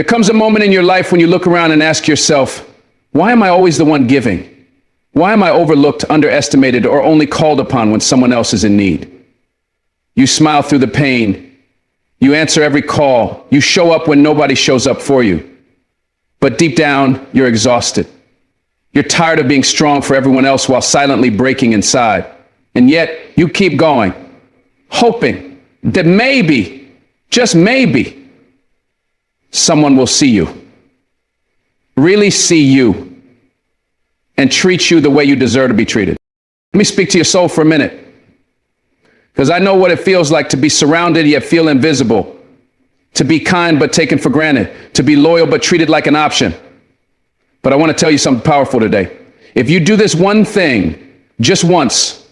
There comes a moment in your life when you look around and ask yourself, why am I always the one giving? Why am I overlooked, underestimated, or only called upon when someone else is in need? You smile through the pain. You answer every call. You show up when nobody shows up for you. But deep down, you're exhausted. You're tired of being strong for everyone else while silently breaking inside. And yet, you keep going, hoping that maybe, just maybe, someone will see you, really see you, and treat you the way you deserve to be treated. Let me speak to your soul for a minute, because I know what it feels like to be surrounded yet feel invisible, to be kind but taken for granted, to be loyal but treated like an option. But I want to tell you something powerful today. If you do this one thing just once,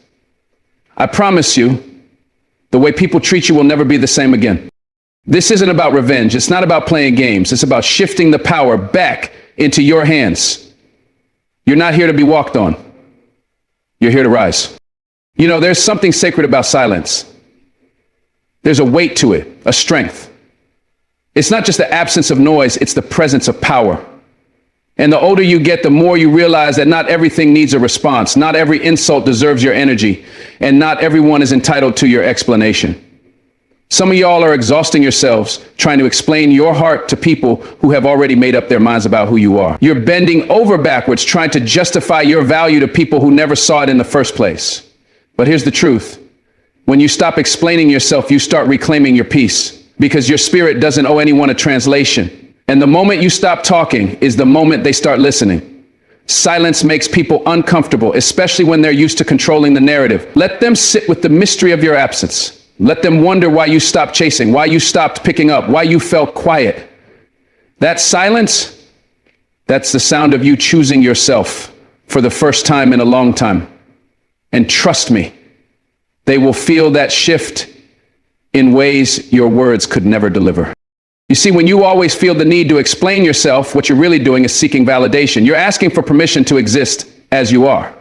I promise you, the way people treat you will never be the same again. This isn't about revenge. It's not about playing games. It's about shifting the power back into your hands. You're not here to be walked on. You're here to rise. You know, there's something sacred about silence. There's a weight to it, a strength. It's not just the absence of noise, it's the presence of power. And the older you get, the more you realize that not everything needs a response. Not every insult deserves your energy, and not everyone is entitled to your explanation. Some of y'all are exhausting yourselves trying to explain your heart to people who have already made up their minds about who you are. You're bending over backwards trying to justify your value to people who never saw it in the first place. But here's the truth. When you stop explaining yourself, you start reclaiming your peace, because your spirit doesn't owe anyone a translation. And the moment you stop talking is the moment they start listening. Silence makes people uncomfortable, especially when they're used to controlling the narrative. Let them sit with the mystery of your absence. Let them wonder why you stopped chasing, why you stopped picking up, why you felt quiet. That silence, that's the sound of you choosing yourself for the first time in a long time. And trust me, they will feel that shift in ways your words could never deliver. You see, when you always feel the need to explain yourself, what you're really doing is seeking validation. You're asking for permission to exist as you are.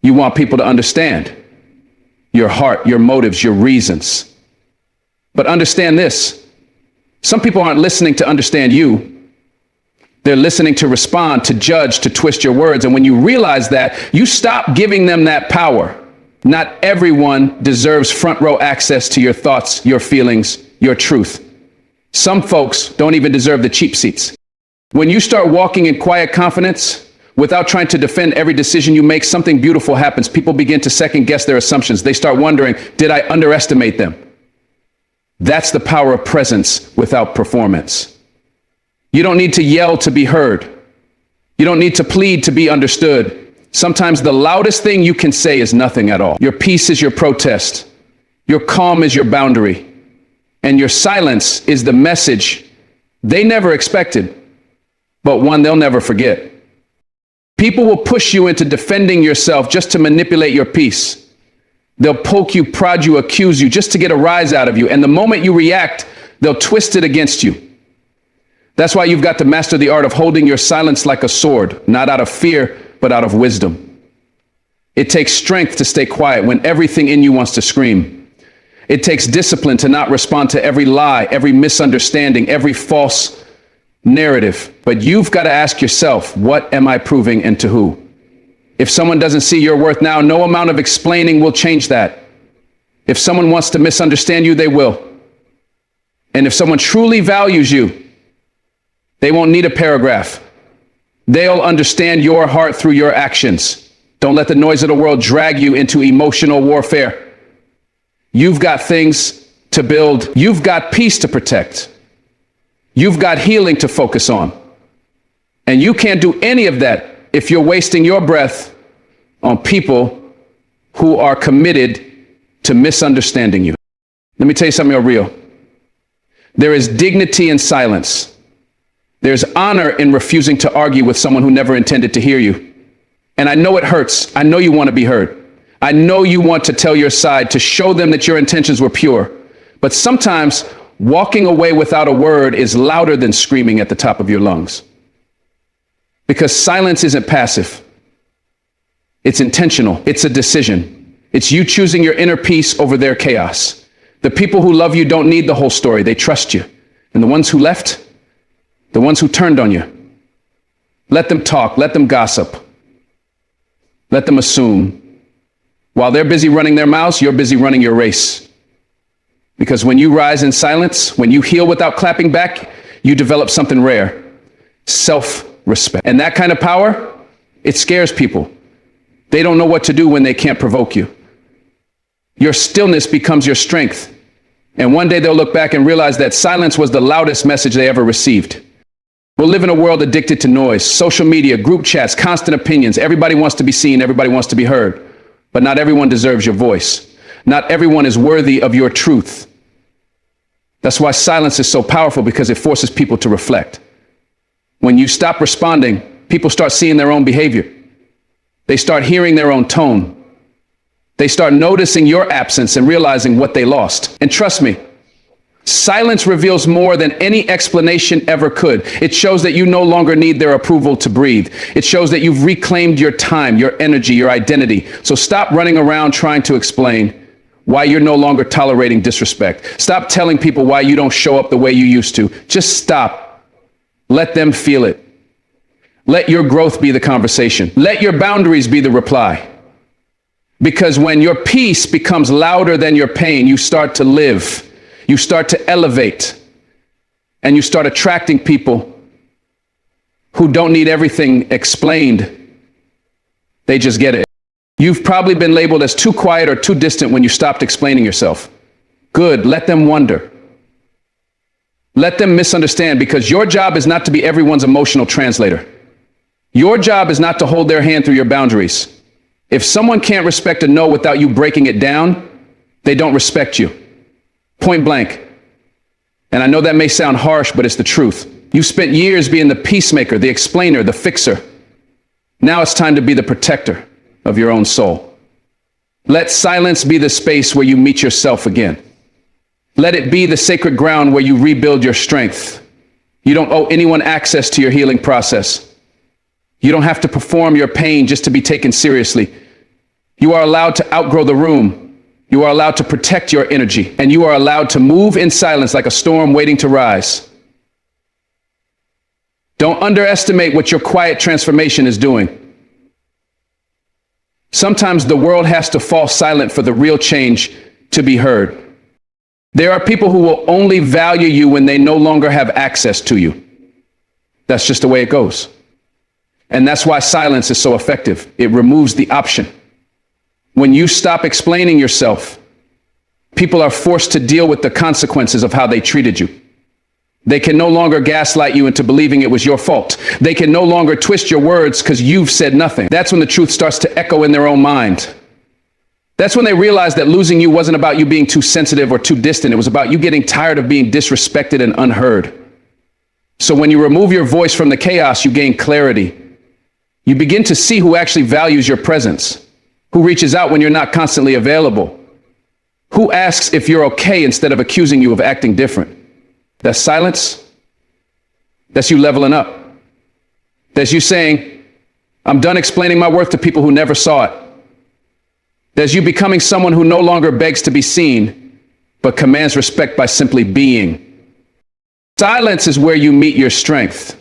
You want people to understand your heart, your motives, your reasons. But understand this. Some people aren't listening to understand you. They're listening to respond, to judge, to twist your words. And when you realize that, you stop giving them that power. Not everyone deserves front row access to your thoughts, your feelings, your truth. Some folks don't even deserve the cheap seats. When you start walking in quiet confidence, without trying to defend every decision you make, something beautiful happens. People begin to second guess their assumptions. They start wondering, did I underestimate them? That's the power of presence without performance. You don't need to yell to be heard. You don't need to plead to be understood. Sometimes the loudest thing you can say is nothing at all. Your peace is your protest. Your calm is your boundary. And your silence is the message they never expected, but one they'll never forget. People will push you into defending yourself just to manipulate your peace. They'll poke you, prod you, accuse you just to get a rise out of you. And the moment you react, they'll twist it against you. That's why you've got to master the art of holding your silence like a sword, not out of fear, but out of wisdom. It takes strength to stay quiet when everything in you wants to scream. It takes discipline to not respond to every lie, every misunderstanding, every false narrative. But you've got to ask yourself, what am I proving and to who? If someone doesn't see your worth now, no amount of explaining will change that. If someone wants to misunderstand you, they will. And if someone truly values you, they won't need a paragraph. They'll understand your heart through your actions. Don't let the noise of the world drag you into emotional warfare. You've got things to build. You've got peace to protect. You've got healing to focus on. And you can't do any of that if you're wasting your breath on people who are committed to misunderstanding you. Let me tell you something real. There is dignity in silence. There's honor in refusing to argue with someone who never intended to hear you. And I know it hurts. I know you want to be heard. I know you want to tell your side, to show them that your intentions were pure. But sometimes walking away without a word is louder than screaming at the top of your lungs. Because silence isn't passive. It's intentional. It's a decision. It's you choosing your inner peace over their chaos. The people who love you don't need the whole story. They trust you. And the ones who left, the ones who turned on you. Let them talk, let them gossip, let them assume. While they're busy running their mouths, you're busy running your race. Because when you rise in silence, when you heal without clapping back, you develop something rare: self-respect. And that kind of power, it scares people. They don't know what to do when they can't provoke you. Your stillness becomes your strength. And one day they'll look back and realize that silence was the loudest message they ever received. We'll live in a world addicted to noise, social media, group chats, constant opinions. Everybody wants to be seen, everybody wants to be heard. But not everyone deserves your voice. Not everyone is worthy of your truth. That's why silence is so powerful, because it forces people to reflect. When you stop responding, people start seeing their own behavior. They start hearing their own tone. They start noticing your absence and realizing what they lost. And trust me, silence reveals more than any explanation ever could. It shows that you no longer need their approval to breathe. It shows that you've reclaimed your time, your energy, your identity. So stop running around trying to explain why you're no longer tolerating disrespect. Stop telling people why you don't show up the way you used to. Just stop. Let them feel it. Let your growth be the conversation. Let your boundaries be the reply. Because when your peace becomes louder than your pain, you start to live. You start to elevate, and you start attracting people who don't need everything explained. They just get it. You've probably been labeled as too quiet or too distant when you stopped explaining yourself. Good, let them wonder. Let them misunderstand, because your job is not to be everyone's emotional translator. Your job is not to hold their hand through your boundaries. If someone can't respect a no without you breaking it down, they don't respect you. Point blank. And I know that may sound harsh, but it's the truth. You've spent years being the peacemaker, the explainer, the fixer. Now it's time to be the protector of your own soul. Let silence be the space where you meet yourself again. Let it be the sacred ground where you rebuild your strength. You don't owe anyone access to your healing process. You don't have to perform your pain just to be taken seriously. You are allowed to outgrow the room. You are allowed to protect your energy, and you are allowed to move in silence like a storm waiting to rise. Don't underestimate what your quiet transformation is doing. Sometimes the world has to fall silent for the real change to be heard. There are people who will only value you when they no longer have access to you. That's just the way it goes. And that's why silence is so effective. It removes the option. When you stop explaining yourself, people are forced to deal with the consequences of how they treated you. They can no longer gaslight you into believing it was your fault. They can no longer twist your words because you've said nothing. That's when the truth starts to echo in their own mind. That's when they realize that losing you wasn't about you being too sensitive or too distant. It was about you getting tired of being disrespected and unheard. So when you remove your voice from the chaos, you gain clarity. You begin to see who actually values your presence, who reaches out when you're not constantly available, who asks if you're okay instead of accusing you of acting different. That's silence. That's you leveling up. That's you saying, I'm done explaining my worth to people who never saw it. That's you becoming someone who no longer begs to be seen, but commands respect by simply being. Silence is where you meet your strength.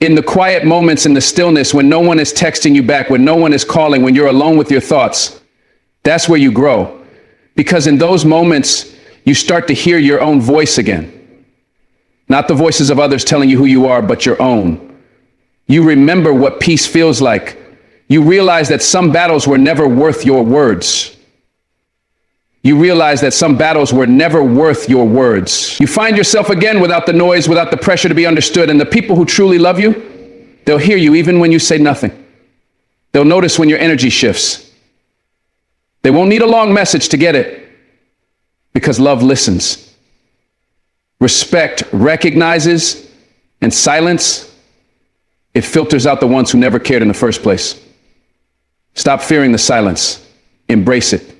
In the quiet moments, in the stillness, when no one is texting you back, when no one is calling, when you're alone with your thoughts, that's where you grow. Because in those moments, you start to hear your own voice again. Not the voices of others telling you who you are, but your own. You remember what peace feels like. You realize that some battles were never worth your words. You realize that some battles were never worth your words. You find yourself again without the noise, without the pressure to be understood. And the people who truly love you, they'll hear you even when you say nothing. They'll notice when your energy shifts. They won't need a long message to get it, because love listens. Respect recognizes, and silence, it filters out the ones who never cared in the first place. Stop fearing the silence. Embrace it.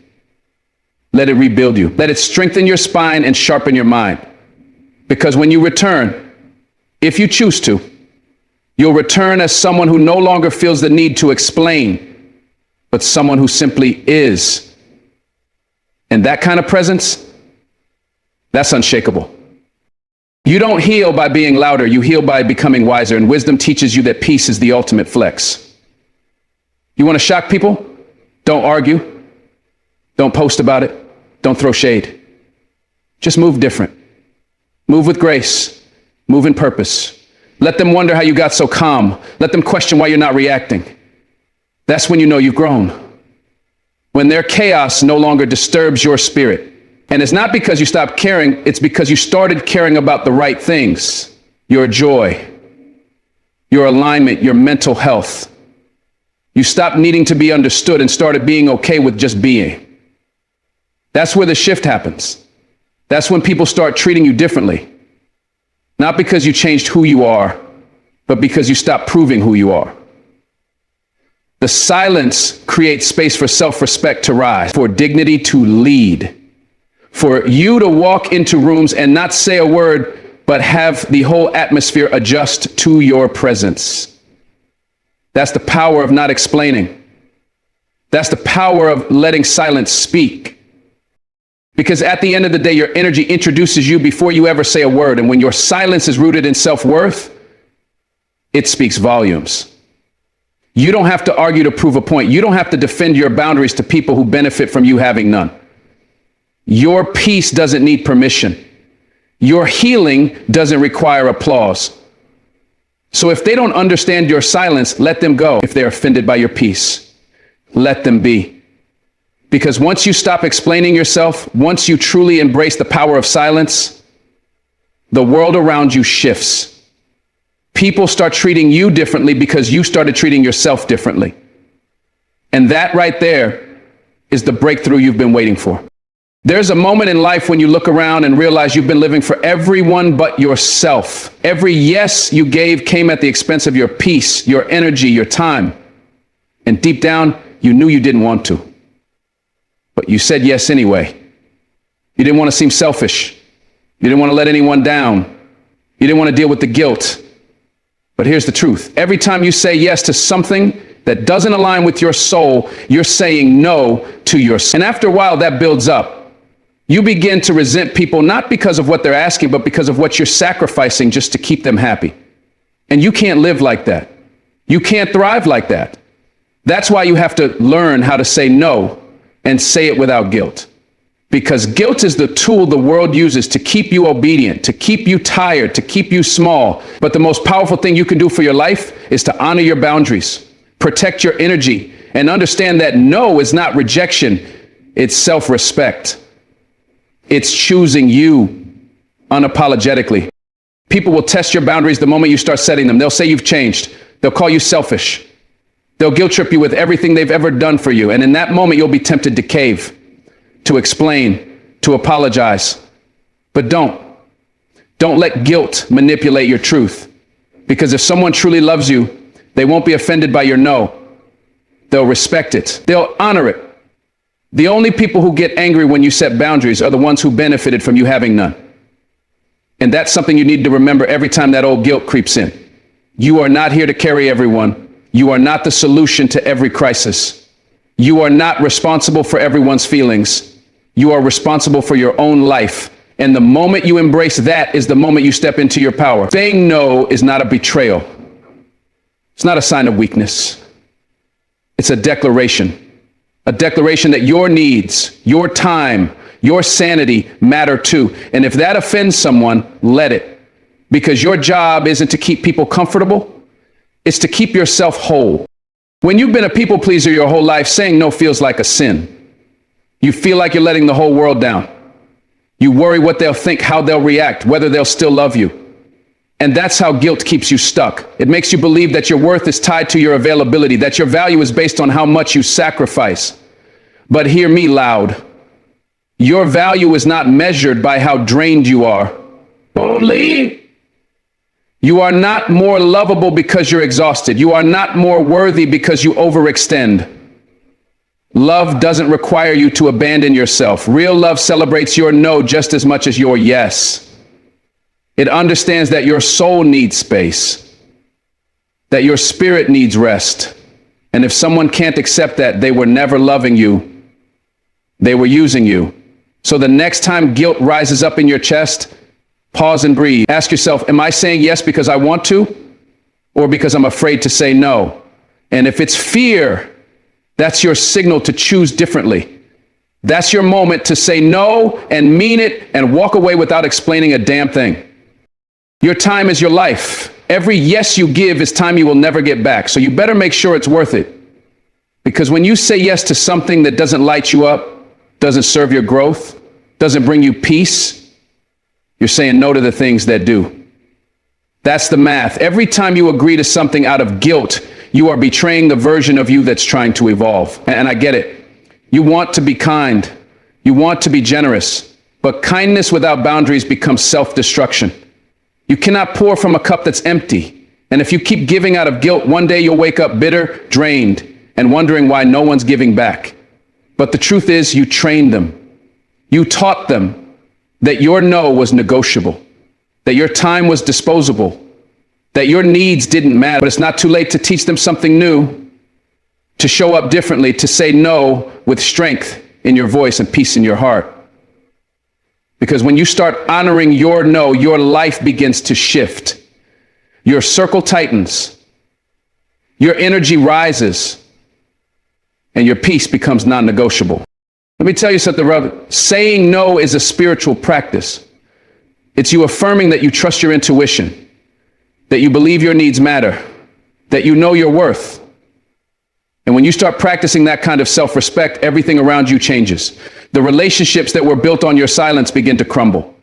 Let it rebuild you. Let it strengthen your spine and sharpen your mind. Because when you return, if you choose to, you'll return as someone who no longer feels the need to explain, but someone who simply is. And that kind of presence, that's unshakable. You don't heal by being louder. You heal by becoming wiser. And wisdom teaches you that peace is the ultimate flex. You want to shock people? Don't argue. Don't post about it. Don't throw shade. Just move different. Move with grace. Move in purpose. Let them wonder how you got so calm. Let them question why you're not reacting. That's when you know you've grown. When their chaos no longer disturbs your spirit. And it's not because you stopped caring, it's because you started caring about the right things. Your joy, your alignment, your mental health. You stopped needing to be understood and started being okay with just being. That's where the shift happens. That's when people start treating you differently. Not because you changed who you are, but because you stopped proving who you are. The silence creates space for self-respect to rise, for dignity to lead, for you to walk into rooms and not say a word, but have the whole atmosphere adjust to your presence. That's the power of not explaining. That's the power of letting silence speak. Because at the end of the day, your energy introduces you before you ever say a word. And when your silence is rooted in self-worth, it speaks volumes. You don't have to argue to prove a point. You don't have to defend your boundaries to people who benefit from you having none. Your peace doesn't need permission. Your healing doesn't require applause. So if they don't understand your silence, let them go. If they're offended by your peace, let them be. Because once you stop explaining yourself, once you truly embrace the power of silence, the world around you shifts. People start treating you differently because you started treating yourself differently. And that right there is the breakthrough you've been waiting for. There's a moment in life when you look around and realize you've been living for everyone but yourself. Every yes you gave came at the expense of your peace, your energy, your time. And deep down, you knew you didn't want to. But you said yes anyway. You didn't want to seem selfish. You didn't want to let anyone down. You didn't want to deal with the guilt. But here's the truth. Every time you say yes to something that doesn't align with your soul, you're saying no to yourself. And after a while, that builds up. You begin to resent people, not because of what they're asking, but because of what you're sacrificing just to keep them happy. And you can't live like that. You can't thrive like that. That's why you have to learn how to say no and say it without guilt. Because guilt is the tool the world uses to keep you obedient, to keep you tired, to keep you small. But the most powerful thing you can do for your life is to honor your boundaries, protect your energy, and understand that no is not rejection, it's self-respect. It's choosing you unapologetically. People will test your boundaries the moment you start setting them. They'll say you've changed. They'll call you selfish. They'll guilt trip you with everything they've ever done for you. And in that moment, you'll be tempted to cave, to explain, to apologize. But don't let guilt manipulate your truth. Because if someone truly loves you, they won't be offended by your no. They'll respect it. They'll honor it. The only people who get angry when you set boundaries are the ones who benefited from you having none. And that's something you need to remember every time that old guilt creeps in. You are not here to carry everyone. You are not the solution to every crisis. You are not responsible for everyone's feelings. You are responsible for your own life. And the moment you embrace that is the moment you step into your power. Saying no is not a betrayal. It's not a sign of weakness. It's a declaration that your needs, your time, your sanity matter too. And if that offends someone, let it. Because your job isn't to keep people comfortable. It's to keep yourself whole. When you've been a people pleaser your whole life, saying no feels like a sin. You feel like you're letting the whole world down. You worry what they'll think, how they'll react, whether they'll still love you. And that's how guilt keeps you stuck. It makes you believe that your worth is tied to your availability, that your value is based on how much you sacrifice. But hear me loud. Your value is not measured by how drained you are. Only. You are not more lovable because you're exhausted. You are not more worthy because you overextend. Love doesn't require you to abandon yourself. Real love celebrates your no just as much as your yes. It understands that your soul needs space, that your spirit needs rest. And if someone can't accept that, they were never loving you. They were using you. So the next time guilt rises up in your chest, Pause and breathe. Ask yourself, am I saying yes because I want to, or because I'm afraid to say no? And if it's fear, that's your signal to choose differently. That's your moment to say no and mean it and walk away without explaining a damn thing. Your time is your life. Every yes you give is time you will never get back. So you better make sure it's worth it. Because when you say yes to something that doesn't light you up, doesn't serve your growth, doesn't bring you peace, you're saying no to the things that do. That's the math. Every time you agree to something out of guilt, you are betraying the version of you that's trying to evolve. And I get it. You want to be kind. You want to be generous. But kindness without boundaries becomes self-destruction. You cannot pour from a cup that's empty. And if you keep giving out of guilt, one day you'll wake up bitter, drained, and wondering why no one's giving back. But the truth is, you trained them. You taught them that your no was negotiable, that your time was disposable, that your needs didn't matter. But it's not too late to teach them something new, to show up differently, to say no with strength in your voice and peace in your heart. Because when you start honoring your no, your life begins to shift. Your circle tightens, your energy rises, and your peace becomes non-negotiable. Let me tell you something, brother. Saying no is a spiritual practice. It's you affirming that you trust your intuition, that you believe your needs matter, that you know your worth. And when you start practicing that kind of self-respect, everything around you changes. The relationships that were built on your silence begin to crumble.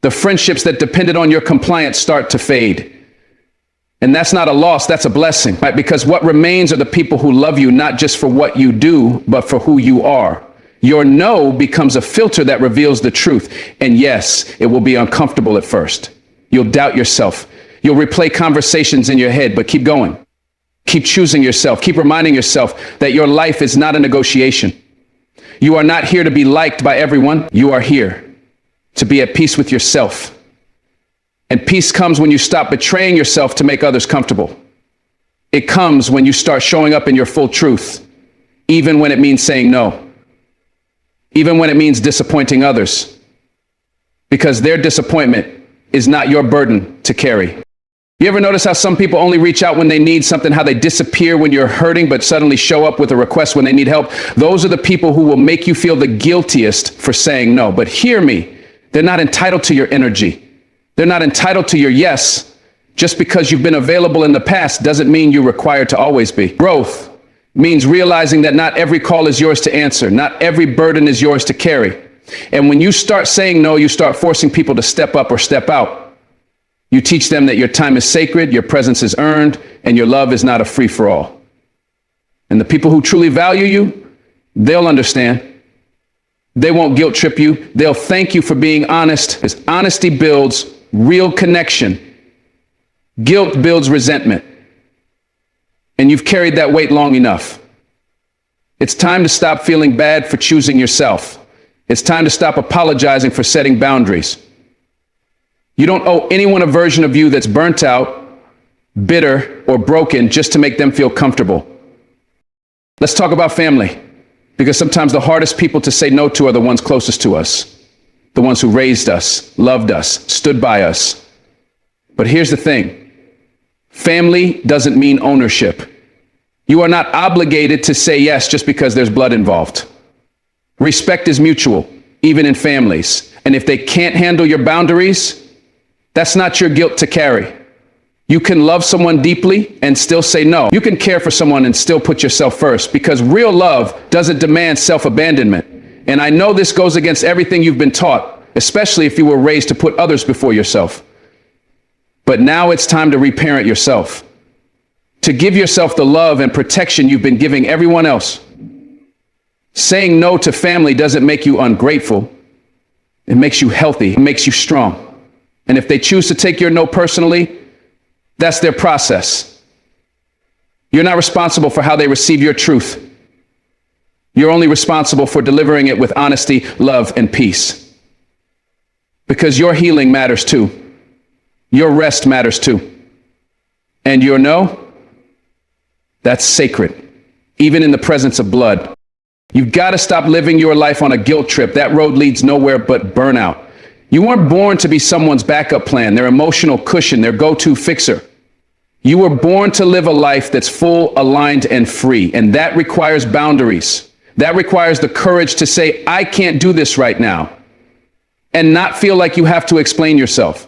The friendships that depended on your compliance start to fade. And that's not a loss, that's a blessing, right? Because what remains are the people who love you, not just for what you do, but for who you are. Your no becomes a filter that reveals the truth. And yes, it will be uncomfortable at first. You'll doubt yourself. You'll replay conversations in your head, but keep going. Keep choosing yourself. Keep reminding yourself that your life is not a negotiation. You are not here to be liked by everyone. You are here to be at peace with yourself. And peace comes when you stop betraying yourself to make others comfortable. It comes when you start showing up in your full truth, even when it means saying no, even when it means disappointing others, because their disappointment is not your burden to carry. You ever notice how some people only reach out when they need something, how they disappear when you're hurting, but suddenly show up with a request when they need help? Those are the people who will make you feel the guiltiest for saying no. But hear me, they're not entitled to your energy. They're not entitled to your yes. Just because you've been available in the past doesn't mean you're required to always be. Growth means realizing that not every call is yours to answer. Not every burden is yours to carry. And when you start saying no, you start forcing people to step up or step out. You teach them that your time is sacred, your presence is earned, and your love is not a free-for-all. And the people who truly value you, they'll understand. They won't guilt trip you. They'll thank you for being honest, because honesty builds real connection. Guilt builds resentment. And you've carried that weight long enough. It's time to stop feeling bad for choosing yourself. It's time to stop apologizing for setting boundaries. You don't owe anyone a version of you that's burnt out, bitter, or broken just to make them feel comfortable. Let's talk about family, because sometimes the hardest people to say no to are the ones closest to us, the ones who raised us, loved us, stood by us. But here's the thing. Family doesn't mean ownership. You are not obligated to say yes just because there's blood involved. Respect is mutual, even in families. And if they can't handle your boundaries, that's not your guilt to carry. You can love someone deeply and still say no. You can care for someone and still put yourself first, because real love doesn't demand self-abandonment. And I know this goes against everything you've been taught, especially if you were raised to put others before yourself. But now it's time to reparent yourself, to give yourself the love and protection you've been giving everyone else. Saying no to family doesn't make you ungrateful. It makes you healthy. It makes you strong. And if they choose to take your no personally, that's their process. You're not responsible for how they receive your truth. You're only responsible for delivering it with honesty, love, and peace. Because your healing matters too. Your rest matters too. And your no, that's sacred, even in the presence of blood. You've got to stop living your life on a guilt trip. That road leads nowhere but burnout. You weren't born to be someone's backup plan, their emotional cushion, their go-to fixer. You were born to live a life that's full, aligned, and free. And that requires boundaries. That requires the courage to say, I can't do this right now, and not feel like you have to explain yourself.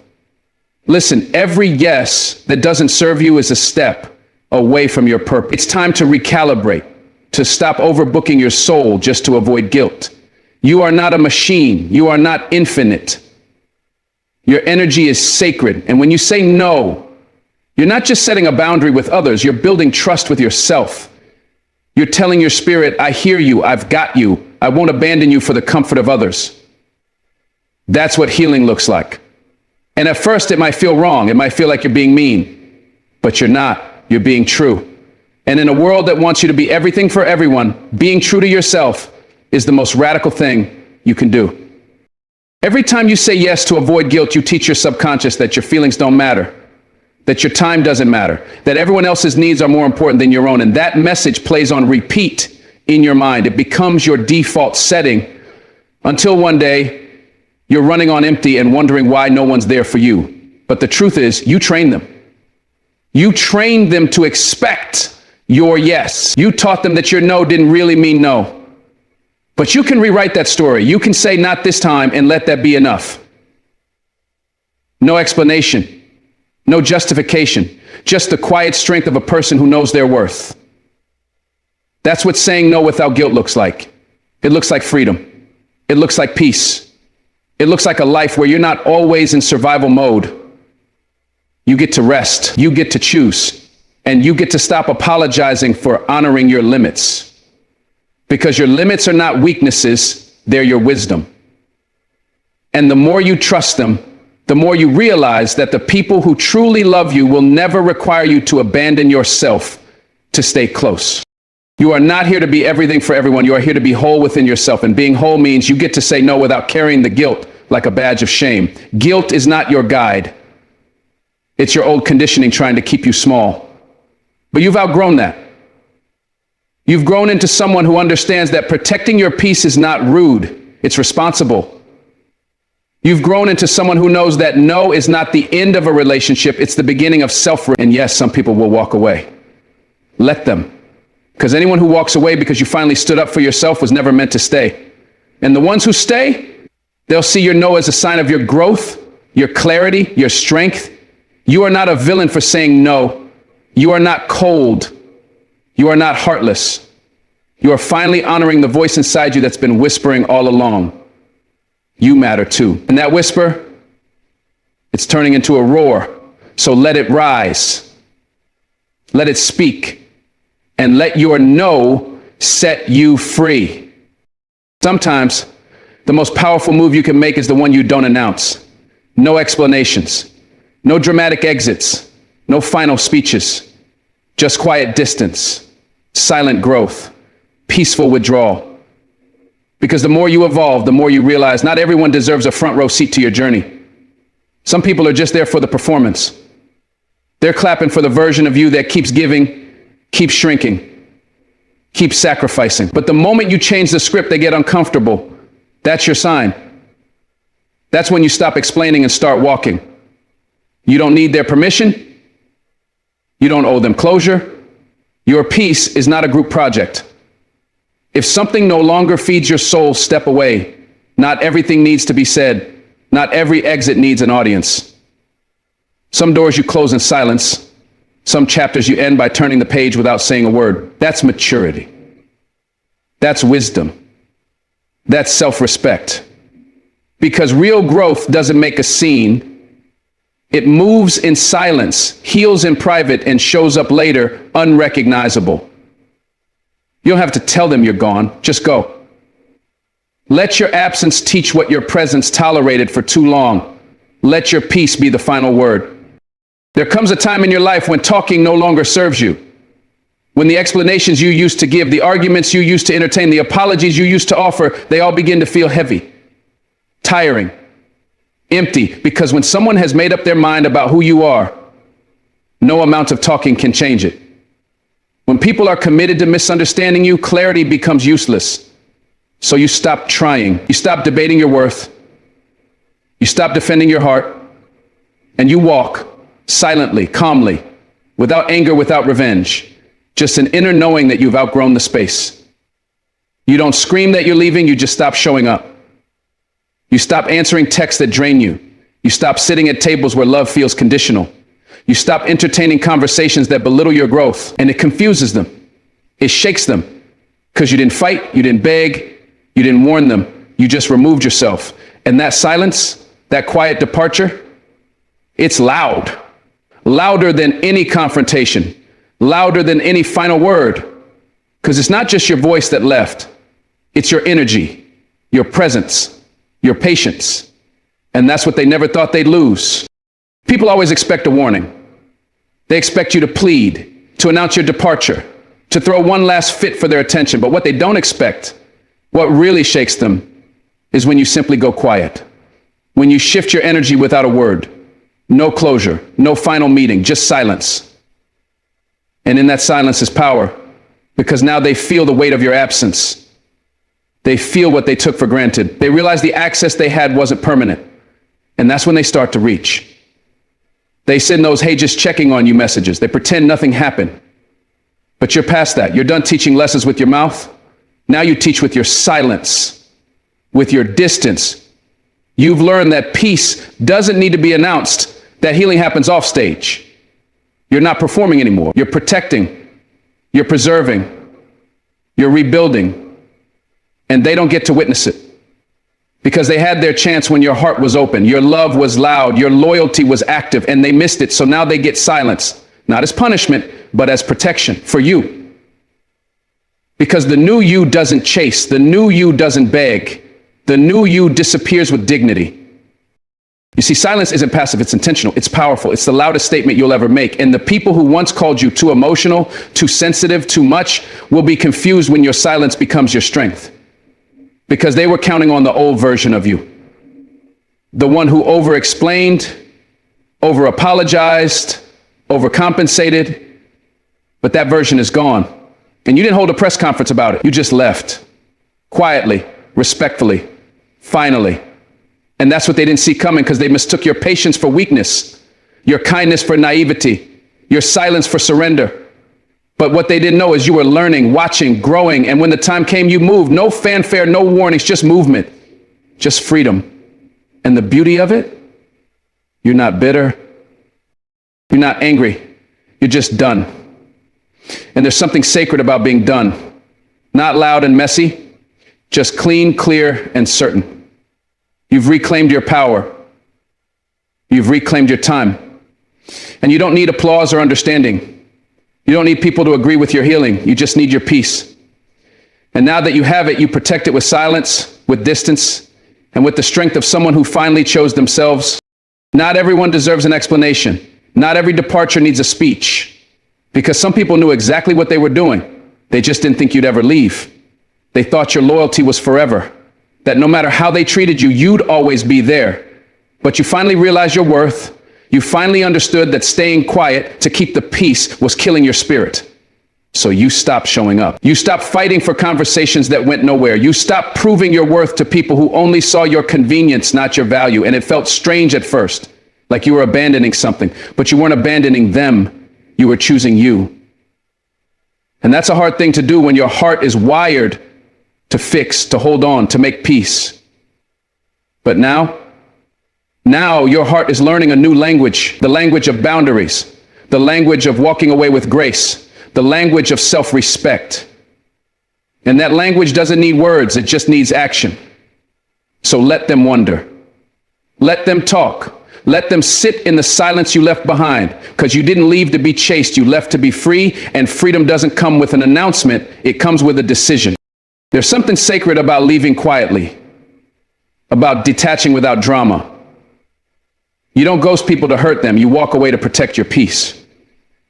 Listen, every yes that doesn't serve you is a step away from your purpose. It's time to recalibrate, to stop overbooking your soul just to avoid guilt. You are not a machine. You are not infinite. Your energy is sacred. And when you say no, you're not just setting a boundary with others, you're building trust with yourself. You're telling your spirit, I hear you, I've got you, I won't abandon you for the comfort of others. That's what healing looks like. And at first it might feel wrong, it might feel like you're being mean, but you're not, you're being true. And in a world that wants you to be everything for everyone, being true to yourself is the most radical thing you can do. Every time you say yes to avoid guilt, you teach your subconscious that your feelings don't matter, that your time doesn't matter, that everyone else's needs are more important than your own. And that message plays on repeat in your mind. It becomes your default setting until one day you're running on empty and wondering why no one's there for you. But the truth is, you trained them. You trained them to expect your yes. You taught them that your no didn't really mean no. But you can rewrite that story. You can say not this time and let that be enough. No explanation, no justification, just the quiet strength of a person who knows their worth. That's what saying no without guilt looks like. It looks like freedom. It looks like peace. It looks like a life where you're not always in survival mode. You get to rest. You get to choose. And you get to stop apologizing for honoring your limits. Because your limits are not weaknesses, they're your wisdom. And the more you trust them, the more you realize that the people who truly love you will never require you to abandon yourself to stay close. You are not here to be everything for everyone. You are here to be whole within yourself. And being whole means you get to say no without carrying the guilt like a badge of shame. Guilt is not your guide. It's your old conditioning trying to keep you small. But you've outgrown that. You've grown into someone who understands that protecting your peace is not rude, it's responsible. You've grown into someone who knows that no is not the end of a relationship, it's the beginning of self-respect. And yes, some people will walk away. Let them. Because anyone who walks away because you finally stood up for yourself was never meant to stay. And the ones who stay, they'll see your no as a sign of your growth, your clarity, your strength. You are not a villain for saying no. You are not cold. You are not heartless. You are finally honoring the voice inside you that's been whispering all along. You matter too. And that whisper, it's turning into a roar. So let it rise. Let it speak. And let your no set you free. Sometimes the most powerful move you can make is the one you don't announce. No explanations. No dramatic exits. No final speeches. Just quiet distance. Silent growth, peaceful withdrawal. Because the more you evolve, the more you realize not everyone deserves a front row seat to your journey. Some people are just there for the performance. They're clapping for the version of you that keeps giving, keeps shrinking, keeps sacrificing. But the moment you change the script, they get uncomfortable. That's your sign. That's when you stop explaining and start walking. You don't need their permission. You don't owe them closure. Your peace is not a group project. If something no longer feeds your soul, step away. Not everything needs to be said. Not every exit needs an audience. Some doors you close in silence. Some chapters you end by turning the page without saying a word. That's maturity. That's wisdom. That's self-respect. Because real growth doesn't make a scene. It moves in silence, heals in private, and shows up later unrecognizable. You don't have to tell them you're gone. Just go. Let your absence teach what your presence tolerated for too long. Let your peace be the final word. There comes a time in your life when talking no longer serves you. When the explanations you used to give, the arguments you used to entertain, the apologies you used to offer, they all begin to feel heavy, tiring, empty. Because when someone has made up their mind about who you are, no amount of talking can change it. When people are committed to misunderstanding you, clarity becomes useless. So you stop trying. You stop debating your worth. You stop defending your heart, and you walk silently, calmly, without anger, without revenge. Just an inner knowing that you've outgrown the space. You don't scream that you're leaving, you just stop showing up. You stop answering texts that drain you. You stop sitting at tables where love feels conditional. You stop entertaining conversations that belittle your growth, and it confuses them. It shakes them, because you didn't fight, you didn't beg, you didn't warn them, you just removed yourself. And that silence, that quiet departure, it's loud. Louder than any confrontation, louder than any final word. Because it's not just your voice that left, it's your energy, your presence, your patience. And that's what they never thought they'd lose. People always expect a warning. They expect you to plead, to announce your departure, to throw one last fit for their attention. But what they don't expect, what really shakes them, is when you simply go quiet. When you shift your energy without a word. No closure, no final meeting, just silence. And in that silence is power, because now they feel the weight of your absence. They feel what they took for granted. They realize the access they had wasn't permanent. And that's when they start to reach. They send those, hey, just checking on you messages. They pretend nothing happened. But you're past that. You're done teaching lessons with your mouth. Now you teach with your silence, with your distance. You've learned that peace doesn't need to be announced, that healing happens off stage. You're not performing anymore. You're protecting, you're preserving, you're rebuilding, and they don't get to witness it because they had their chance when your heart was open, your love was loud, your loyalty was active, and they missed it. So now they get silence, not as punishment, but as protection for you. Because the new you doesn't chase, the new you doesn't beg, the new you disappears with dignity. You see, silence isn't passive, it's intentional, it's powerful, it's the loudest statement you'll ever make. And the people who once called you too emotional, too sensitive, too much, will be confused when your silence becomes your strength. Because they were counting on the old version of you. The one who over-explained, over-apologized, overcompensated, but that version is gone. And you didn't hold a press conference about it, you just left. Quietly, respectfully, finally. And that's what they didn't see coming because they mistook your patience for weakness, your kindness for naivety, your silence for surrender. But what they didn't know is you were learning, watching, growing. And when the time came, you moved. No fanfare, no warnings, just movement, just freedom. And the beauty of it, you're not bitter. You're not angry. You're just done. And there's something sacred about being done. Not loud and messy, just clean, clear, and certain. You've reclaimed your power. You've reclaimed your time. And you don't need applause or understanding. You don't need people to agree with your healing. You just need your peace. And now that you have it, you protect it with silence, with distance, and with the strength of someone who finally chose themselves. Not everyone deserves an explanation. Not every departure needs a speech. Because some people knew exactly what they were doing. They just didn't think you'd ever leave. They thought your loyalty was forever. That no matter how they treated you, you'd always be there. But you finally realized your worth. You finally understood that staying quiet to keep the peace was killing your spirit. So you stopped showing up. You stopped fighting for conversations that went nowhere. You stopped proving your worth to people who only saw your convenience, not your value. And it felt strange at first, like you were abandoning something. But you weren't abandoning them. You were choosing you. And that's a hard thing to do when your heart is wired to fix, to hold on, to make peace. But now your heart is learning a new language, the language of boundaries, the language of walking away with grace, the language of self-respect. And that language doesn't need words, it just needs action. So let them wonder. Let them talk. Let them sit in the silence you left behind, because you didn't leave to be chased, you left to be free, and freedom doesn't come with an announcement, it comes with a decision. There's something sacred about leaving quietly, about detaching without drama. You don't ghost people to hurt them, you walk away to protect your peace.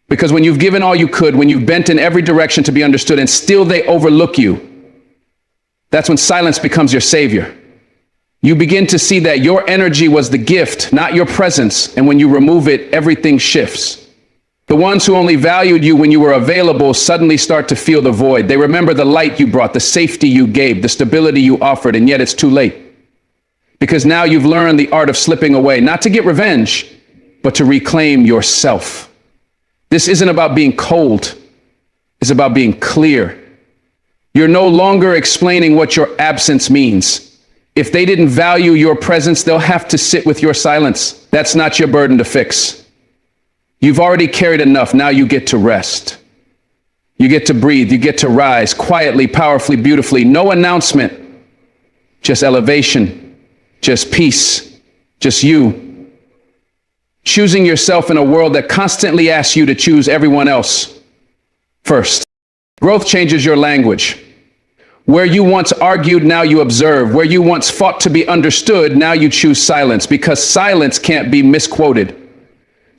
Because when you've given all you could, when you've bent in every direction to be understood, and still they overlook you, that's when silence becomes your savior. You begin to see that your energy was the gift, not your presence, and when you remove it, everything shifts. The ones who only valued you when you were available suddenly start to feel the void. They remember the light you brought, the safety you gave, the stability you offered, and yet it's too late. Because now you've learned the art of slipping away, not to get revenge, but to reclaim yourself. This isn't about being cold. It's about being clear. You're no longer explaining what your absence means. If they didn't value your presence, they'll have to sit with your silence. That's not your burden to fix. You've already carried enough. Now you get to rest. You get to breathe. You get to rise quietly, powerfully, beautifully. No announcement, just elevation, just peace, just you. Choosing yourself in a world that constantly asks you to choose everyone else first. Growth changes your language. Where you once argued, now you observe. Where you once fought to be understood, now you choose silence, because silence can't be misquoted.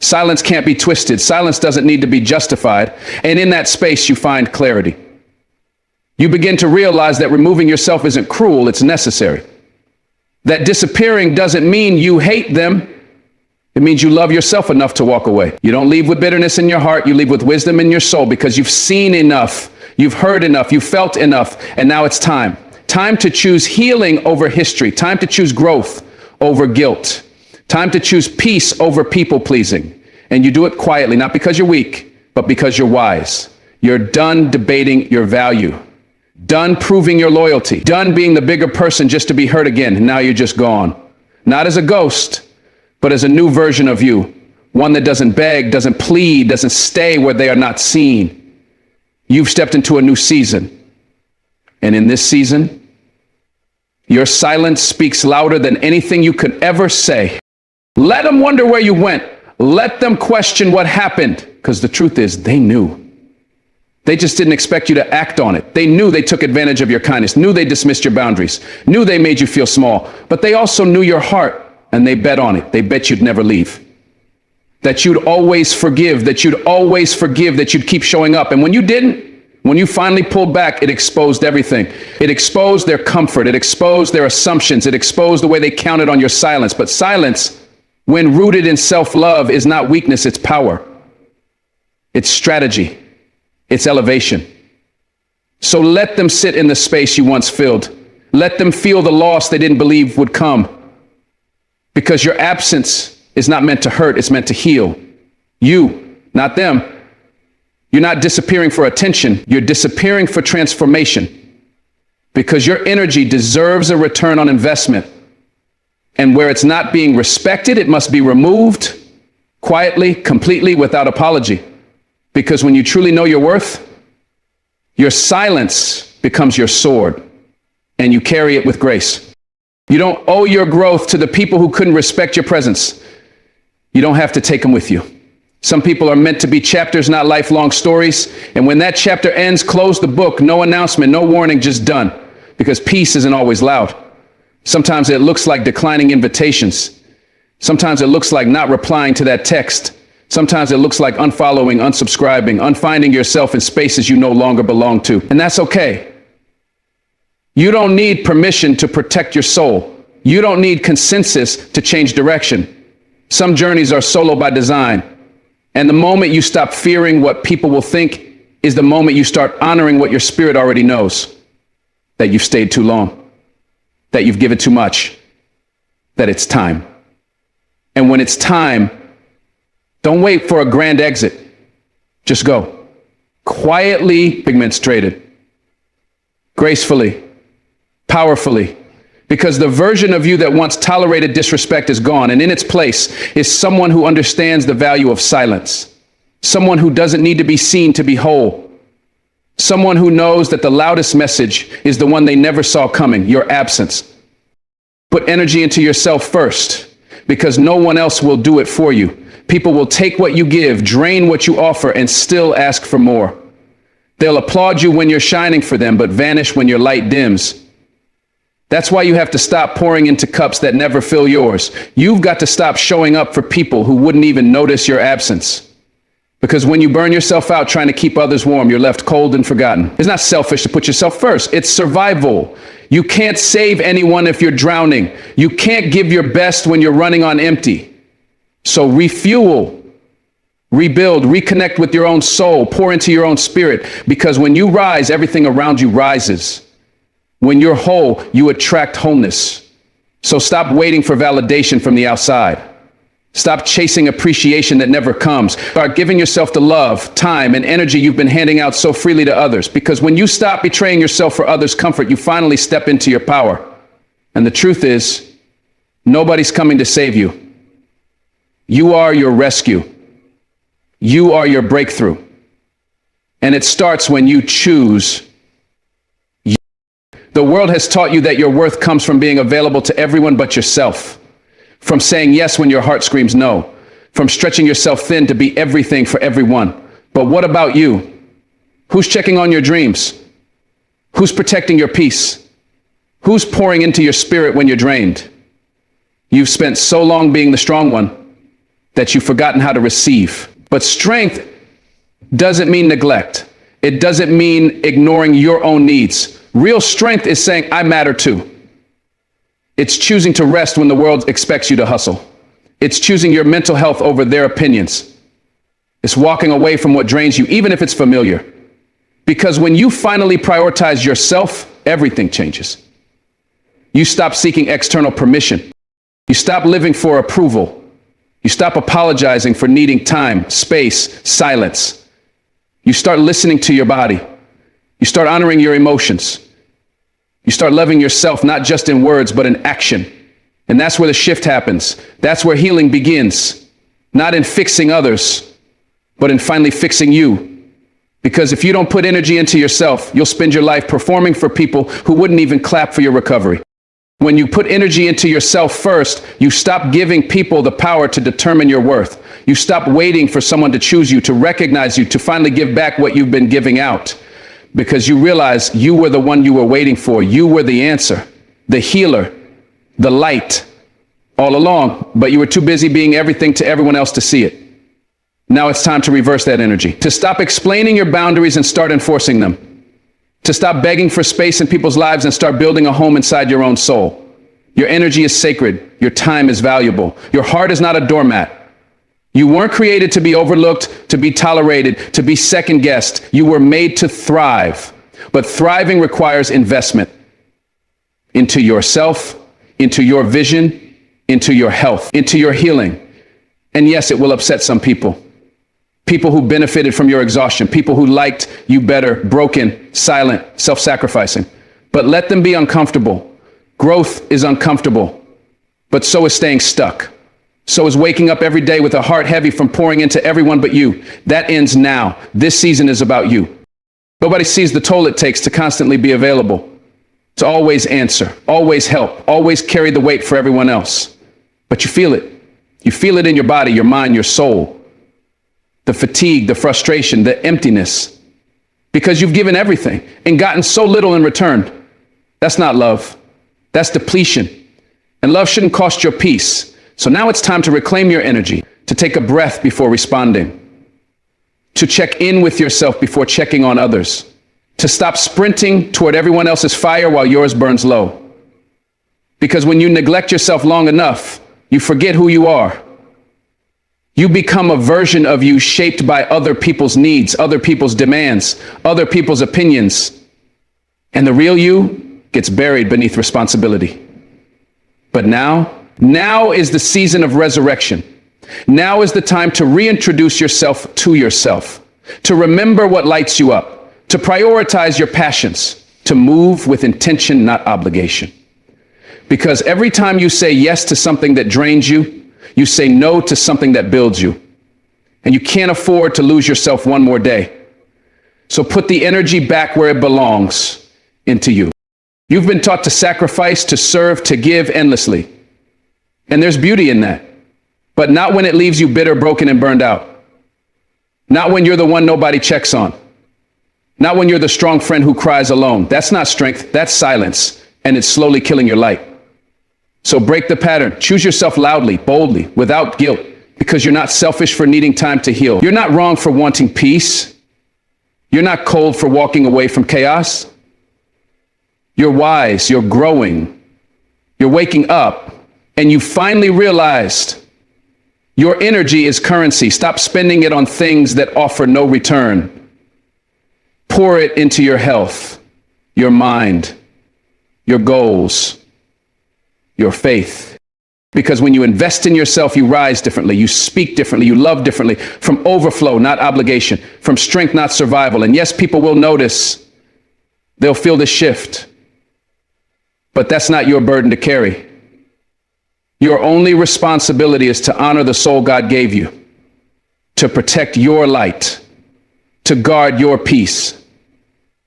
Silence can't be twisted. Silence doesn't need to be justified. And in that space, you find clarity. You begin to realize that removing yourself isn't cruel, it's necessary. That disappearing doesn't mean you hate them. It means you love yourself enough to walk away. You don't leave with bitterness in your heart. You leave with wisdom in your soul, because you've seen enough. You've heard enough, you've felt enough, and now it's time. Time to choose healing over history. Time to choose growth over guilt. Time to choose peace over people-pleasing. And you do it quietly, not because you're weak, but because you're wise. You're done debating your value. Done proving your loyalty. Done being the bigger person just to be hurt again, and now you're just gone. Not as a ghost, but as a new version of you. One that doesn't beg, doesn't plead, doesn't stay where they are not seen. You've stepped into a new season. And in this season, your silence speaks louder than anything you could ever say. Let them wonder where you went. Let them question what happened. Because the truth is, they knew. They just didn't expect you to act on it. They knew they took advantage of your kindness, knew they dismissed your boundaries, knew they made you feel small. But they also knew your heart, and they bet on it. They bet you'd never leave. That you'd always forgive, that you'd keep showing up. And when you didn't, when you finally pulled back, it exposed everything. It exposed their comfort. It exposed their assumptions. It exposed the way they counted on your silence. But silence, when rooted in self-love, is not weakness, it's power. It's strategy. It's elevation. So let them sit in the space you once filled. Let them feel the loss they didn't believe would come. Because your absence is not meant to hurt, it's meant to heal. You, not them. You're not disappearing for attention, you're disappearing for transformation. Because your energy deserves a return on investment. And where it's not being respected, it must be removed quietly, completely, without apology. Because when you truly know your worth, your silence becomes your sword, and you carry it with grace. You don't owe your growth to the people who couldn't respect your presence. You don't have to take them with you. Some people are meant to be chapters, not lifelong stories. And when that chapter ends, close the book. No announcement, no warning, just done. Because peace isn't always loud. Sometimes it looks like declining invitations. Sometimes it looks like not replying to that text. Sometimes it looks like unfollowing, unsubscribing, unfinding yourself in spaces you no longer belong to. And that's okay. You don't need permission to protect your soul. You don't need consensus to change direction. Some journeys are solo by design. And the moment you stop fearing what people will think is the moment you start honoring what your spirit already knows. That you've stayed too long. That you've given too much. That it's time. And when it's time, don't wait for a grand exit. Just go. Quietly, pigments traded. Gracefully. Powerfully. Because the version of you that once tolerated disrespect is gone, and in its place is someone who understands the value of silence. Someone who doesn't need to be seen to be whole. Someone who knows that the loudest message is the one they never saw coming, your absence. Put energy into yourself first, because no one else will do it for you. People will take what you give, drain what you offer, and still ask for more. They'll applaud you when you're shining for them, but vanish when your light dims. That's why you have to stop pouring into cups that never fill yours. You've got to stop showing up for people who wouldn't even notice your absence. Because when you burn yourself out trying to keep others warm, you're left cold and forgotten. It's not selfish to put yourself first. It's survival. You can't save anyone if you're drowning. You can't give your best when you're running on empty. So refuel, rebuild, reconnect with your own soul, pour into your own spirit. Because when you rise, everything around you rises. When you're whole, you attract wholeness. So stop waiting for validation from the outside. Stop chasing appreciation that never comes. Start giving yourself the love, time, and energy you've been handing out so freely to others. Because when you stop betraying yourself for others' comfort, you finally step into your power. And the truth is, nobody's coming to save you. You are your rescue. You are your breakthrough. And it starts when you choose you. The world has taught you that your worth comes from being available to everyone but yourself. From saying yes when your heart screams no. From stretching yourself thin to be everything for everyone. But what about you? Who's checking on your dreams? Who's protecting your peace? Who's pouring into your spirit when you're drained? You've spent so long being the strong one that you've forgotten how to receive. But strength doesn't mean neglect. It doesn't mean ignoring your own needs. Real strength is saying, I matter too. It's choosing to rest when the world expects you to hustle. It's choosing your mental health over their opinions. It's walking away from what drains you, even if it's familiar. Because when you finally prioritize yourself, everything changes. You stop seeking external permission. You stop living for approval. You stop apologizing for needing time, space, silence. You start listening to your body. You start honoring your emotions. You start loving yourself, not just in words, but in action. And that's where the shift happens. That's where healing begins. Not in fixing others, but in finally fixing you. Because if you don't put energy into yourself, you'll spend your life performing for people who wouldn't even clap for your recovery. When you put energy into yourself first, you stop giving people the power to determine your worth. You stop waiting for someone to choose you, to recognize you, to finally give back what you've been giving out. Because you realize you were the one you were waiting for. You were the answer, the healer, the light all along, but you were too busy being everything to everyone else to see it. Now it's time to reverse that energy, to stop explaining your boundaries and start enforcing them, to stop begging for space in people's lives and start building a home inside your own soul. Your energy is sacred. Your time is valuable. Your heart is not a doormat. You weren't created to be overlooked, to be tolerated, to be second-guessed. You were made to thrive. But thriving requires investment into yourself, into your vision, into your health, into your healing. And yes, it will upset some people. People who benefited from your exhaustion, people who liked you better, broken, silent, self-sacrificing. But let them be uncomfortable. Growth is uncomfortable, but so is staying stuck. So is waking up every day with a heart heavy from pouring into everyone but you. That ends now. This season is about you. Nobody sees the toll it takes to constantly be available, to always answer, always help, always carry the weight for everyone else. But you feel it. You feel it in your body, your mind, your soul. The fatigue, the frustration, the emptiness. Because you've given everything and gotten so little in return. That's not love. That's depletion. And love shouldn't cost your peace. So now it's time to reclaim your energy, to take a breath before responding, to check in with yourself before checking on others, to stop sprinting toward everyone else's fire while yours burns low. Because when you neglect yourself long enough, you forget who you are. You become a version of you shaped by other people's needs, other people's demands, other people's opinions. And the real you gets buried beneath responsibility. But now is the season of resurrection. Now is the time to reintroduce yourself to yourself, to remember what lights you up, to prioritize your passions, to move with intention, not obligation. Because every time you say yes to something that drains you, you say no to something that builds you. And you can't afford to lose yourself one more day. So put the energy back where it belongs, into you. You've been taught to sacrifice, to serve, to give endlessly. And there's beauty in that, but not when it leaves you bitter, broken, and burned out. Not when you're the one nobody checks on. Not when you're the strong friend who cries alone. That's not strength, that's silence, and it's slowly killing your light. So break the pattern. Choose yourself loudly, boldly, without guilt, because you're not selfish for needing time to heal. You're not wrong for wanting peace. You're not cold for walking away from chaos. You're wise, you're growing, you're waking up. And you finally realized your energy is currency. Stop spending it on things that offer no return. Pour it into your health, your mind, your goals, your faith. Because when you invest in yourself, you rise differently, you speak differently, you love differently, from overflow, not obligation, from strength, not survival. And yes, people will notice, they'll feel the shift, but that's not your burden to carry. Your only responsibility is to honor the soul God gave you, to protect your light, to guard your peace.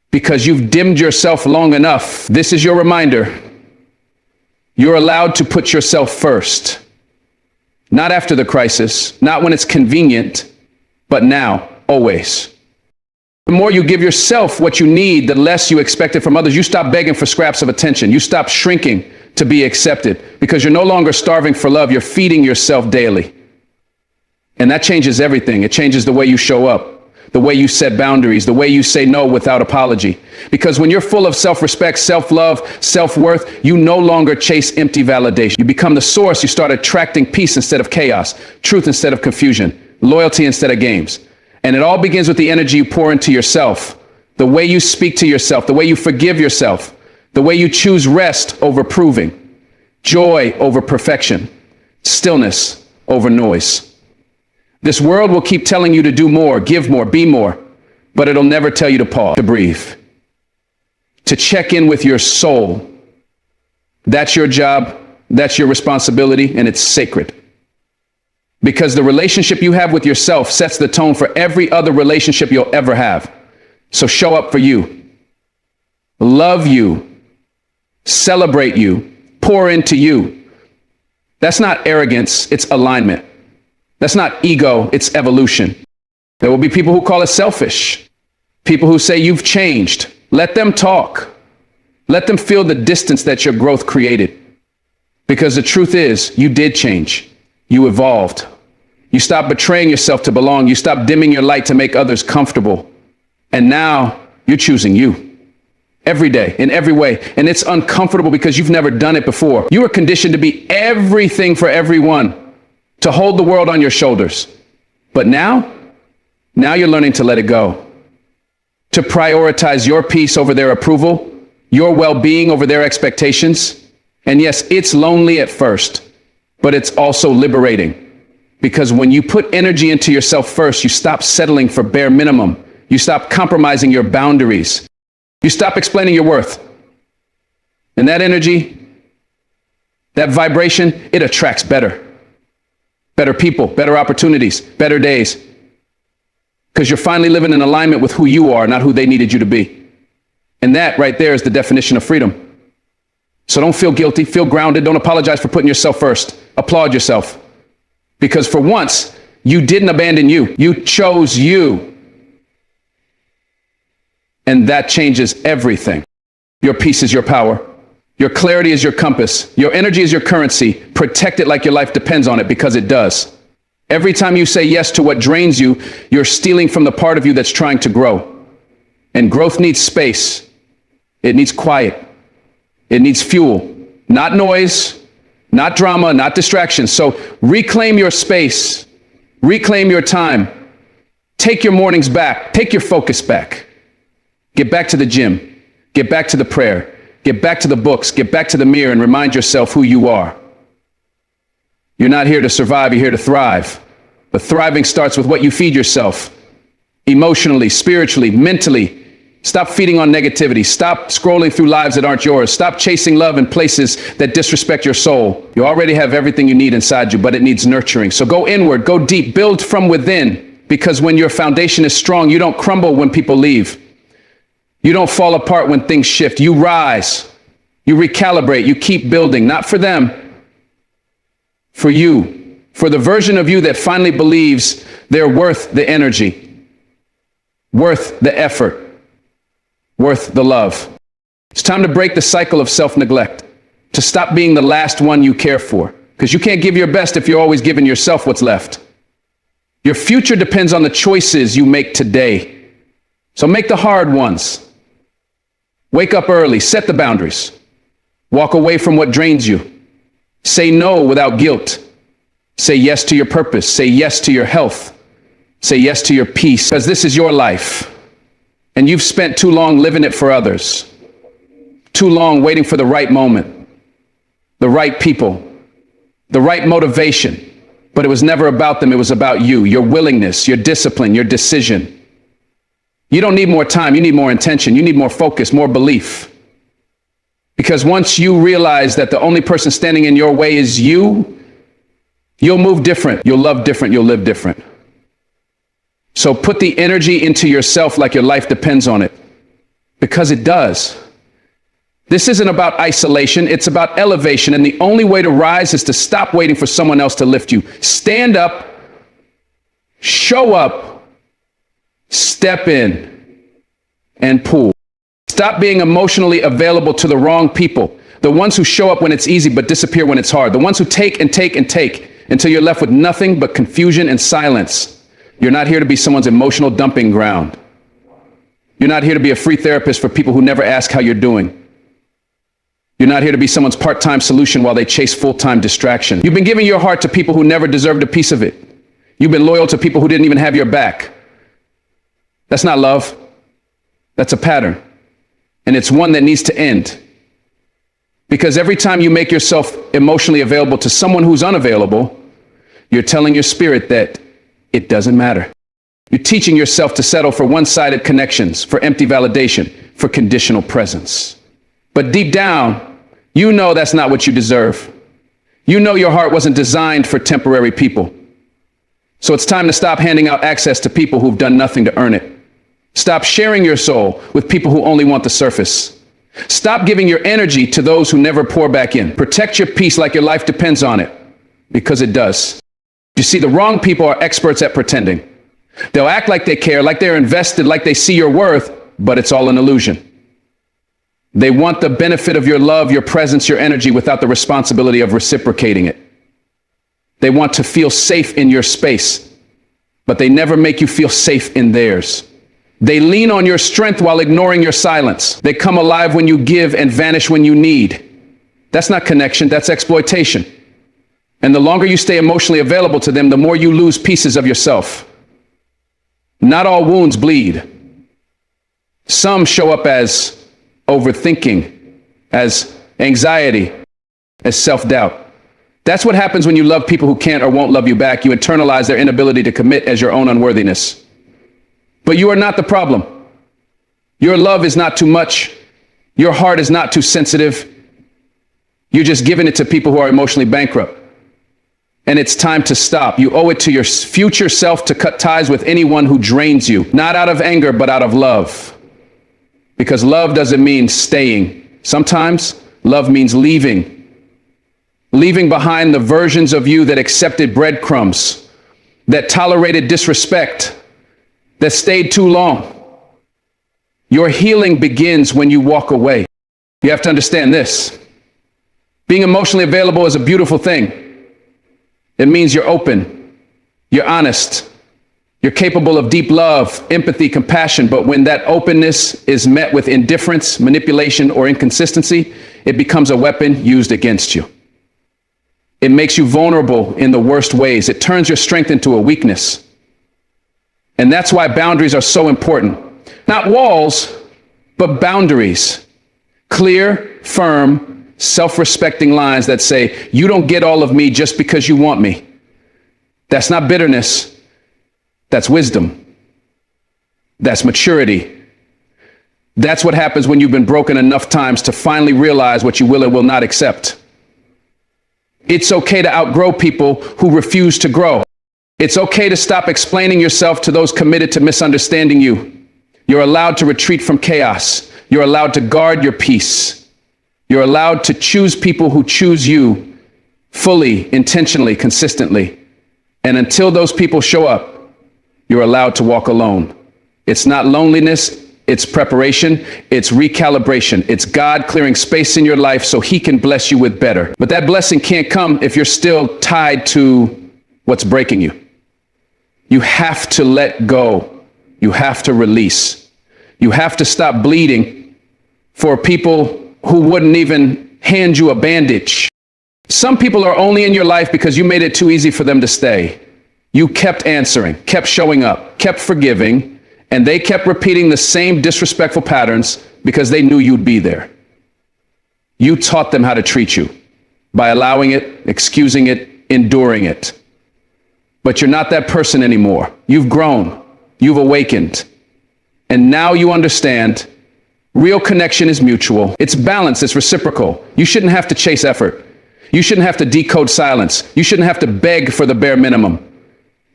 Because you've dimmed yourself long enough, this is your reminder. You're allowed to put yourself first, not after the crisis, not when it's convenient, but now, always. The more you give yourself what you need, the less you expect it from others. You stop begging for scraps of attention. You stop shrinking to be accepted because you're no longer starving for love. You're feeding yourself daily. And that changes everything. It changes the way you show up, the way you set boundaries, the way you say no without apology. Because when you're full of self-respect, self-love, self-worth, you no longer chase empty validation. You become the source. You start attracting peace instead of chaos, truth instead of confusion, loyalty instead of games. And it all begins with the energy you pour into yourself, the way you speak to yourself, the way you forgive yourself, the way you choose rest over proving, joy over perfection, stillness over noise. This world will keep telling you to do more, give more, be more, but it'll never tell you to pause, to breathe, to check in with your soul. That's your job, that's your responsibility, and it's sacred. Because the relationship you have with yourself sets the tone for every other relationship you'll ever have. So show up for you, love you, celebrate you, pour into you. That's not arrogance, it's alignment. That's not ego, it's evolution. There will be people who call it selfish. People who say you've changed. Let them talk. Let them feel the distance that your growth created. Because the truth is, you did change. You evolved. You stopped betraying yourself to belong. You stopped dimming your light to make others comfortable. And now you're choosing you. Every day, in every way. And it's uncomfortable because you've never done it before. You were conditioned to be everything for everyone, to hold the world on your shoulders. But now you're learning to let it go, to prioritize your peace over their approval, your well-being over their expectations. And yes, it's lonely at first, but it's also liberating. Because when you put energy into yourself first, you stop settling for bare minimum. You stop compromising your boundaries. You stop explaining your worth. And that energy, that vibration, it attracts better people, better opportunities, better days. Because you're finally living in alignment with who you are, not who they needed you to be. And that right there is the definition of freedom. So don't feel guilty, feel grounded. Don't apologize for putting yourself first. Applaud yourself. Because for once, you didn't abandon you. You chose you. And that changes everything. Your peace is your power. Your clarity is your compass. Your energy is your currency. Protect it like your life depends on it, because it does. Every time you say yes to what drains you, you're stealing from the part of you that's trying to grow. And growth needs space. It needs quiet. It needs fuel, not noise, not drama, not distraction. So reclaim your space. Reclaim your time. Take your mornings back. Take your focus back. Get back to the gym. Get back to the prayer. Get back to the books. Get back to the mirror and remind yourself who you are. You're not here to survive. You're here to thrive. But thriving starts with what you feed yourself. Emotionally, spiritually, mentally. Stop feeding on negativity. Stop scrolling through lives that aren't yours. Stop chasing love in places that disrespect your soul. You already have everything you need inside you, but it needs nurturing. So go inward, go deep, build from within. Because when your foundation is strong, you don't crumble when people leave. You don't fall apart when things shift. You rise. You recalibrate. You keep building, not for them, for you, for the version of you that finally believes they're worth the energy, worth the effort, worth the love. It's time to break the cycle of self-neglect, to stop being the last one you care for, because you can't give your best if you're always giving yourself what's left. Your future depends on the choices you make today. So make the hard ones. Wake up early, set the boundaries. Walk away from what drains you. Say no without guilt. Say yes to your purpose. Say yes to your health. Say yes to your peace, because this is your life. And you've spent too long living it for others. Too long waiting for the right moment. the right people, the right motivation. But it was never about them. It was about you, your willingness, your discipline, your decision. You don't need more time. You need more intention. You need more focus, more belief. Because once you realize that the only person standing in your way is you, you'll move different. You'll love different. You'll live different. So put the energy into yourself like your life depends on it. Because it does. This isn't about isolation. It's about elevation. And the only way to rise is to stop waiting for someone else to lift you. Stand up, show up, step in, and pull. Stop being emotionally available to the wrong people. The ones who show up when it's easy but disappear when it's hard. The ones who take and take and take until you're left with nothing but confusion and silence. You're not here to be someone's emotional dumping ground. You're not here to be a free therapist for people who never ask how you're doing. You're not here to be someone's part-time solution while they chase full-time distraction. You've been giving your heart to people who never deserved a piece of it. You've been loyal to people who didn't even have your back. That's not love. That's a pattern. And it's one that needs to end. Because every time you make yourself emotionally available to someone who's unavailable, you're telling your spirit that it doesn't matter. You're teaching yourself to settle for one-sided connections, for empty validation, for conditional presence. But deep down, you know that's not what you deserve. You know your heart wasn't designed for temporary people. So it's time to stop handing out access to people who've done nothing to earn it. Stop sharing your soul with people who only want the surface. Stop giving your energy to those who never pour back in. Protect your peace like your life depends on it, because it does. You see, the wrong people are experts at pretending. They'll act like they care, like they're invested, like they see your worth, but it's all an illusion. They want the benefit of your love, your presence, your energy without the responsibility of reciprocating it. They want to feel safe in your space, but they never make you feel safe in theirs. They lean on your strength while ignoring your silence. They come alive when you give and vanish when you need. That's not connection, that's exploitation. And the longer you stay emotionally available to them, the more you lose pieces of yourself. Not all wounds bleed. Some show up as overthinking, as anxiety, as self-doubt. That's what happens when you love people who can't or won't love you back. You internalize their inability to commit as your own unworthiness. But you are not the problem. Your love is not too much. Your heart is not too sensitive. You're just giving it to people who are emotionally bankrupt. And it's time to stop. You owe it to your future self to cut ties with anyone who drains you, not out of anger, but out of love. Because love doesn't mean staying. Sometimes love means leaving. Leaving behind the versions of you that accepted breadcrumbs, that tolerated disrespect, that stayed too long. Your healing begins when you walk away. You have to understand this. Being emotionally available is a beautiful thing. It means you're open, you're honest, you're capable of deep love, empathy, compassion. But when that openness is met with indifference, manipulation, or inconsistency, it becomes a weapon used against you. It makes you vulnerable in the worst ways. It turns your strength into a weakness. And that's why boundaries are so important. Not walls, but boundaries. Clear, firm, self-respecting lines that say, you don't get all of me just because you want me. That's not bitterness. That's wisdom. That's maturity. That's what happens when you've been broken enough times to finally realize what you will and will not accept. It's okay to outgrow people who refuse to grow. It's okay to stop explaining yourself to those committed to misunderstanding you. You're allowed to retreat from chaos. You're allowed to guard your peace. You're allowed to choose people who choose you fully, intentionally, consistently. And until those people show up, you're allowed to walk alone. It's not loneliness. It's preparation, it's recalibration, it's God clearing space in your life so he can bless you with better. But that blessing can't come if you're still tied to what's breaking you. You have to let go. You have to release. You have to stop bleeding for people who wouldn't even hand you a bandage. Some people are only in your life because you made it too easy for them to stay. You kept answering, kept showing up, kept forgiving, and they kept repeating the same disrespectful patterns because they knew you'd be there. You taught them how to treat you. by allowing it, excusing it, enduring it. But you're not that person anymore. You've grown, you've awakened, and now you understand real connection is mutual. It's balanced, it's reciprocal. You shouldn't have to chase effort. You shouldn't have to decode silence. You shouldn't have to beg for the bare minimum.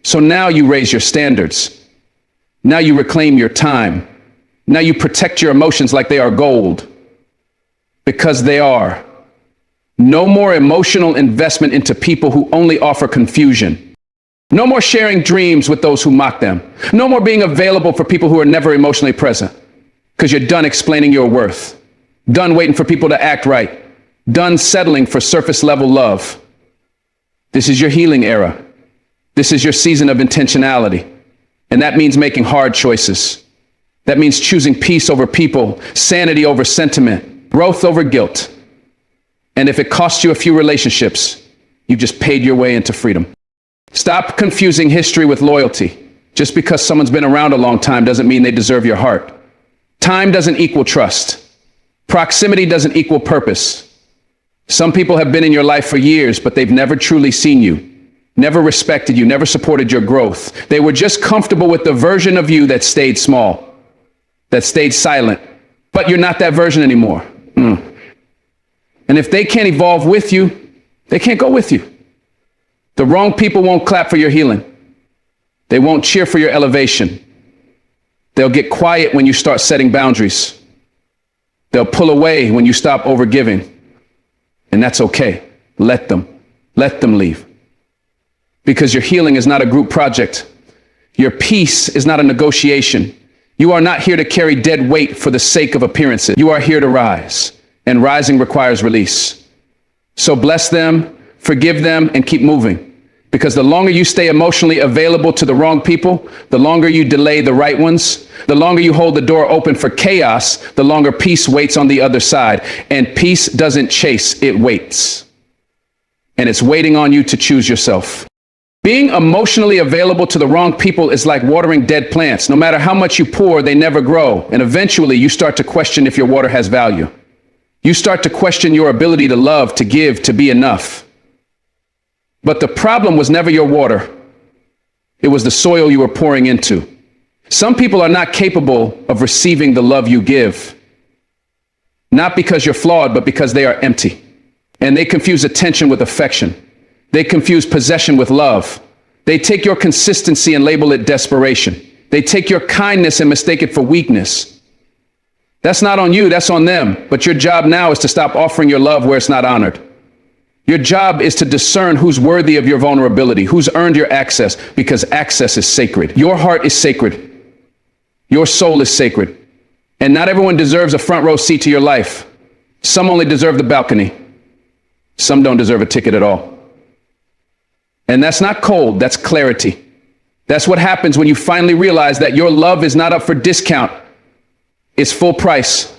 So now you raise your standards. Now you reclaim your time. Now you protect your emotions like they are gold. Because they are. No more emotional investment into people who only offer confusion. No more sharing dreams with those who mock them. No more being available for people who are never emotionally present. Because you're done explaining your worth. Done waiting for people to act right. Done settling for surface level love. This is your healing era. This is your season of intentionality. And that means making hard choices. That means choosing peace over people, sanity over sentiment, growth over guilt. And if it costs you a few relationships, you've just paid your way into freedom. Stop confusing history with loyalty. Just because someone's been around a long time doesn't mean they deserve your heart. Time doesn't equal trust. Proximity doesn't equal purpose. Some people have been in your life for years, but they've never truly seen you, never respected you, never supported your growth. They were just comfortable with the version of you that stayed small, that stayed silent. But you're not that version anymore. And if they can't evolve with you, they can't go with you. The wrong people won't clap for your healing. They won't cheer for your elevation. They'll get quiet when you start setting boundaries. They'll pull away when you stop overgiving. And that's okay. Let them leave. Because your healing is not a group project. Your peace is not a negotiation. You are not here to carry dead weight for the sake of appearances. You are here to rise. And rising requires release. So bless them, forgive them, and keep moving. Because the longer you stay emotionally available to the wrong people, the longer you delay the right ones, the longer you hold the door open for chaos, the longer peace waits on the other side. And peace doesn't chase, it waits. And it's waiting on you to choose yourself. Being emotionally available to the wrong people is like watering dead plants. No matter how much you pour, they never grow. And eventually you start to question if your water has value. You start to question your ability to love, to give, to be enough. But the problem was never your water. It was the soil you were pouring into. Some people are not capable of receiving the love you give. Not because you're flawed, but because they are empty. And they confuse attention with affection. They confuse possession with love. They take your consistency and label it desperation. They take your kindness and mistake it for weakness. That's not on you, that's on them. But your job now is to stop offering your love where it's not honored. Your job is to discern who's worthy of your vulnerability, who's earned your access, because access is sacred. Your heart is sacred. Your soul is sacred. And not everyone deserves a front row seat to your life. Some only deserve the balcony. Some don't deserve a ticket at all. And that's not cold, that's clarity. That's what happens when you finally realize that your love is not up for discount. It's full price,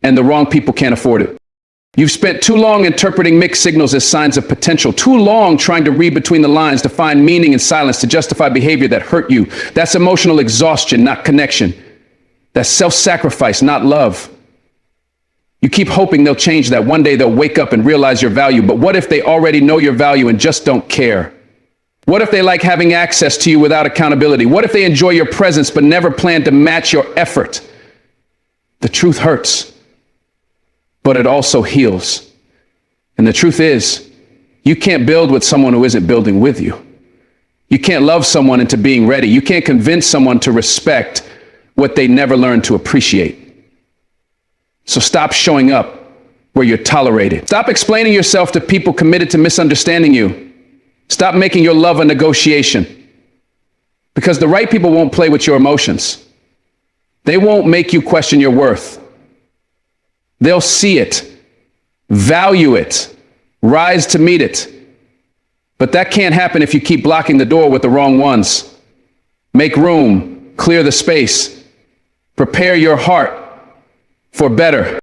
and the wrong people can't afford it. You've spent too long interpreting mixed signals as signs of potential, too long trying to read between the lines to find meaning in silence, to justify behavior that hurt you. That's emotional exhaustion, not connection. That's self-sacrifice, not love. You keep hoping they'll change, that one day they'll wake up and realize your value. But what if they already know your value and just don't care? What if they like having access to you without accountability? What if they enjoy your presence but never plan to match your effort? The truth hurts, but it also heals. And the truth is, you can't build with someone who isn't building with you. You can't love someone into being ready. You can't convince someone to respect what they never learned to appreciate. So stop showing up where you're tolerated. Stop explaining yourself to people committed to misunderstanding you. Stop making your love a negotiation. Because the right people won't play with your emotions. They won't make you question your worth. They'll see it, value it, rise to meet it. But that can't happen if you keep blocking the door with the wrong ones. Make room, clear the space, prepare your heart for better.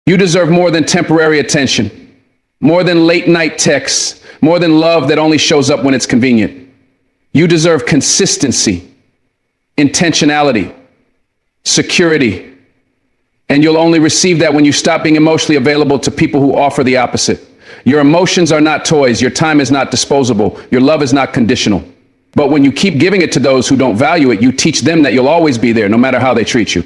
You deserve more than temporary attention, more than late night texts, more than love that only shows up when it's convenient. You deserve consistency, intentionality, security. And you'll only receive that when you stop being emotionally available to people who offer the opposite. Your emotions are not toys. Your time is not disposable. Your love is not conditional. But when you keep giving it to those who don't value it, you teach them that you'll always be there no matter how they treat you.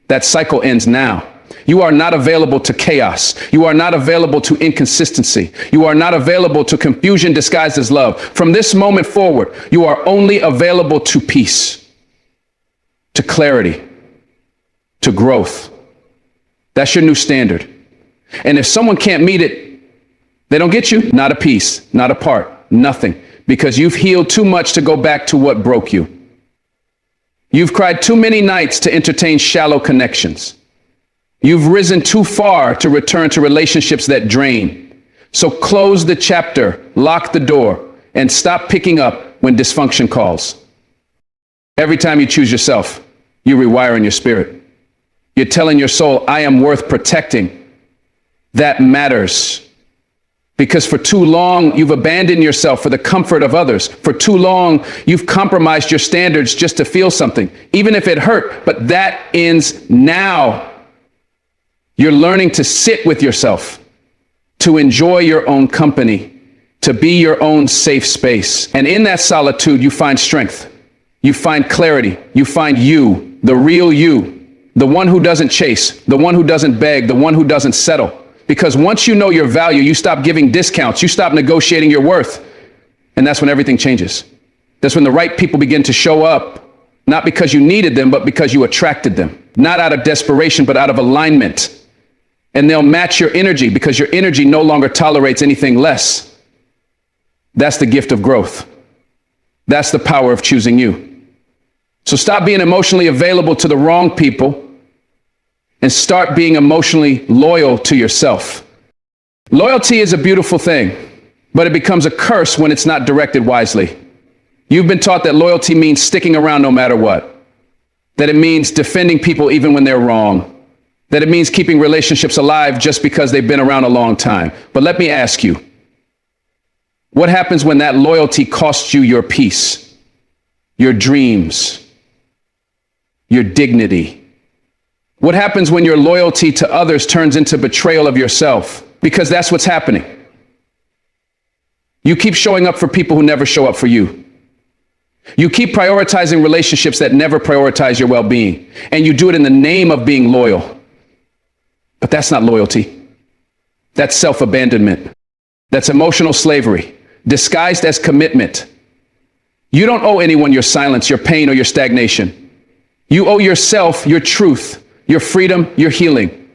That cycle ends now. You are not available to chaos. You are not available to inconsistency. You are not available to confusion disguised as love. From this moment forward, you are only available to peace, to clarity, to growth. That's your new standard. And if someone can't meet it, they don't get you. Not a piece, not a part, nothing. Because you've healed too much to go back to what broke you. You've cried too many nights to entertain shallow connections. You've risen too far to return to relationships that drain. So close the chapter, lock the door, and stop picking up when dysfunction calls. Every time you choose yourself, you're rewiring your spirit. You're telling your soul, I am worth protecting. That matters. Because for too long, you've abandoned yourself for the comfort of others. For too long, you've compromised your standards just to feel something, even if it hurt. But that ends now. You're learning to sit with yourself, to enjoy your own company, to be your own safe space. And in that solitude, you find strength. You find clarity. You find you, the real you, the one who doesn't chase, the one who doesn't beg, the one who doesn't settle. Because once you know your value, you stop giving discounts, you stop negotiating your worth. And that's when everything changes. That's when the right people begin to show up, not because you needed them, but because you attracted them. Not out of desperation, but out of alignment. And they'll match your energy because your energy no longer tolerates anything less. That's the gift of growth. That's the power of choosing you. So stop being emotionally available to the wrong people and start being emotionally loyal to yourself. Loyalty is a beautiful thing, but it becomes a curse when it's not directed wisely. You've been taught that loyalty means sticking around no matter what, that it means defending people even when they're wrong, that it means keeping relationships alive just because they've been around a long time. But let me ask you, what happens when that loyalty costs you your peace, your dreams, your dignity? What happens when your loyalty to others turns into betrayal of yourself? Because that's what's happening. You keep showing up for people who never show up for you. You keep prioritizing relationships that never prioritize your well-being. And you do it in the name of being loyal. But that's not loyalty. That's self-abandonment. That's emotional slavery, disguised as commitment. You don't owe anyone your silence, your pain, or your stagnation. You owe yourself your truth, your freedom, your healing.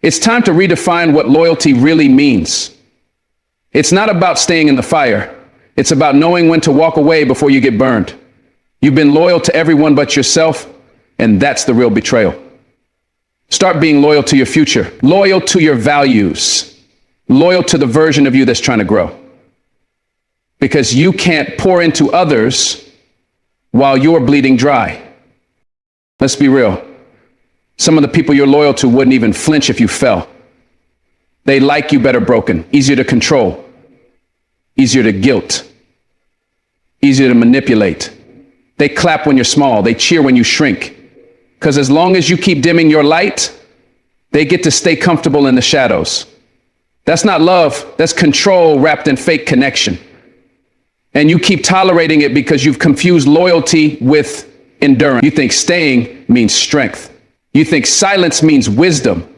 It's time to redefine what loyalty really means. It's not about staying in the fire. It's about knowing when to walk away before you get burned. You've been loyal to everyone but yourself, and that's the real betrayal. Start being loyal to your future, loyal to your values, loyal to the version of you that's trying to grow. Because you can't pour into others while you're bleeding dry. Let's be real. Some of the people you're loyal to wouldn't even flinch if you fell. They like you better broken, easier to control, easier to guilt, easier to manipulate. They clap when you're small. They cheer when you shrink. Because as long as you keep dimming your light, they get to stay comfortable in the shadows. That's not love. That's control wrapped in fake connection. And you keep tolerating it because you've confused loyalty with endurance. You think staying means strength. You think silence means wisdom,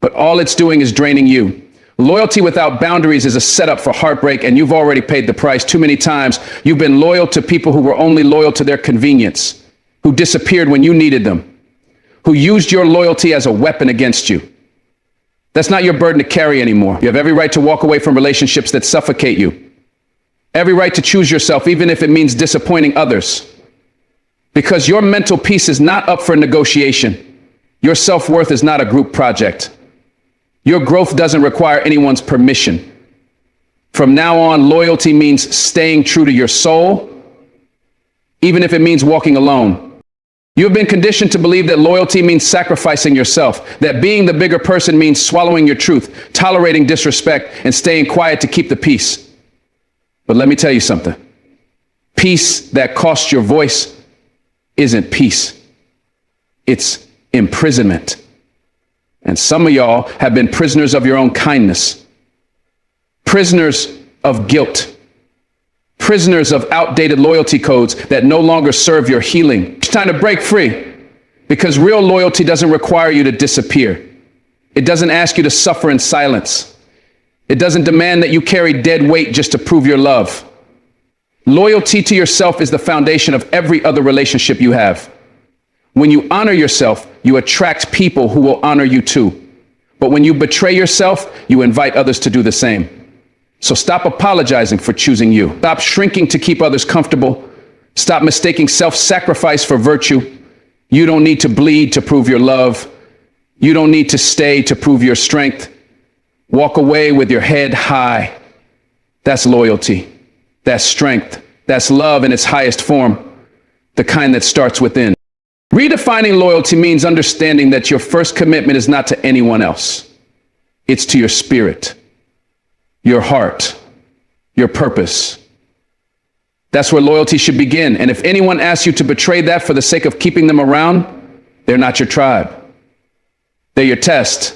but all it's doing is draining you. Loyalty without boundaries is a setup for heartbreak, and you've already paid the price too many times. You've been loyal to people who were only loyal to their convenience, who disappeared when you needed them, who used your loyalty as a weapon against you. That's not your burden to carry anymore. You have every right to walk away from relationships that suffocate you. Every right to choose yourself, even if it means disappointing others. Because your mental peace is not up for negotiation. Your self-worth is not a group project. Your growth doesn't require anyone's permission. From now on, loyalty means staying true to your soul, even if it means walking alone. You have been conditioned to believe that loyalty means sacrificing yourself, that being the bigger person means swallowing your truth, tolerating disrespect, and staying quiet to keep the peace. But let me tell you something. Peace that costs your voice isn't peace. It's imprisonment. And some of y'all have been prisoners of your own kindness. prisoners of guilt, prisoners of outdated loyalty codes that no longer serve your healing. It's time to break free, because real loyalty doesn't require you to disappear. It doesn't ask you to suffer in silence. It doesn't demand that you carry dead weight just to prove your love. Loyalty to yourself is the foundation of every other relationship you have. When you honor yourself, you attract people who will honor you too. But when you betray yourself, you invite others to do the same. So stop apologizing for choosing you. Stop shrinking to keep others comfortable. Stop mistaking self-sacrifice for virtue. You don't need to bleed to prove your love. You don't need to stay to prove your strength. Walk away with your head high. That's loyalty. That's strength. That's love in its highest form, the kind that starts within. Redefining loyalty means understanding that your first commitment is not to anyone else. It's to your spirit, your heart, your purpose. That's where loyalty should begin. And if anyone asks you to betray that for the sake of keeping them around, they're not your tribe. They're your test.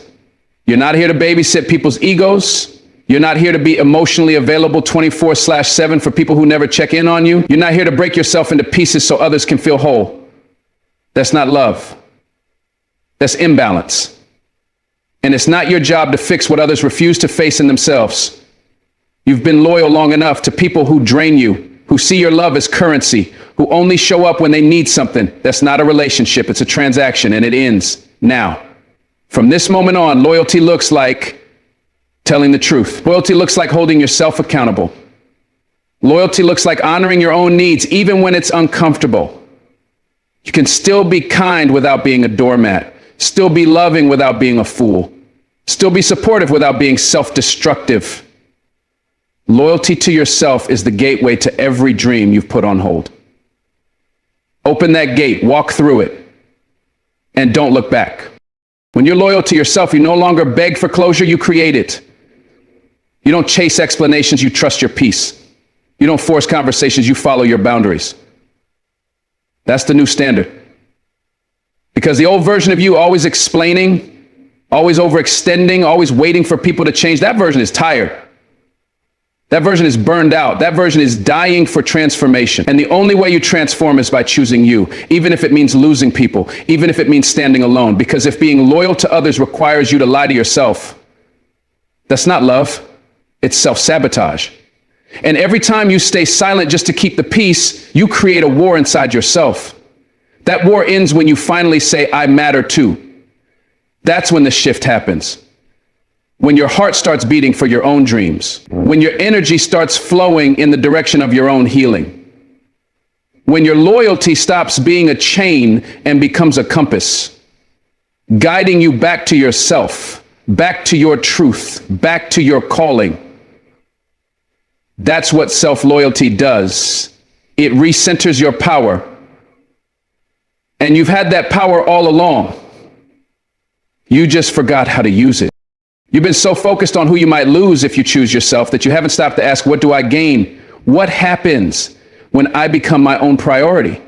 You're not here to babysit people's egos. You're not here to be emotionally available 24/7 for people who never check in on you. You're not here to break yourself into pieces so others can feel whole. That's not love. That's imbalance. And it's not your job to fix what others refuse to face in themselves. You've been loyal long enough to people who drain you, who see your love as currency, who only show up when they need something. That's not a relationship. It's a transaction, and it ends now. From this moment on, loyalty looks like telling the truth. Loyalty looks like holding yourself accountable. Loyalty looks like honoring your own needs, even when it's uncomfortable. You can still be kind without being a doormat, still be loving without being a fool, still be supportive without being self-destructive. Loyalty to yourself is the gateway to every dream you've put on hold. Open that gate, walk through it, and don't look back. When you're loyal to yourself, you no longer beg for closure, you create it. You don't chase explanations, you trust your peace. You don't force conversations, you follow your boundaries. That's the new standard. Because the old version of you always explaining, always overextending, always waiting for people to change, that version is tired. That version is burned out. That version is dying for transformation. And the only way you transform is by choosing you, even if it means losing people, even if it means standing alone. Because if being loyal to others requires you to lie to yourself, that's not love. It's self-sabotage. And every time you stay silent just to keep the peace, you create a war inside yourself. That war ends when you finally say, I matter too. That's when the shift happens. When your heart starts beating for your own dreams. When your energy starts flowing in the direction of your own healing. When your loyalty stops being a chain and becomes a compass, guiding you back to yourself, back to your truth, back to your calling. That's what self-loyalty does. It recenters your power. And you've had that power all along. You just forgot how to use it. You've been so focused on who you might lose if you choose yourself that you haven't stopped to ask, what do I gain? What happens when I become my own priority?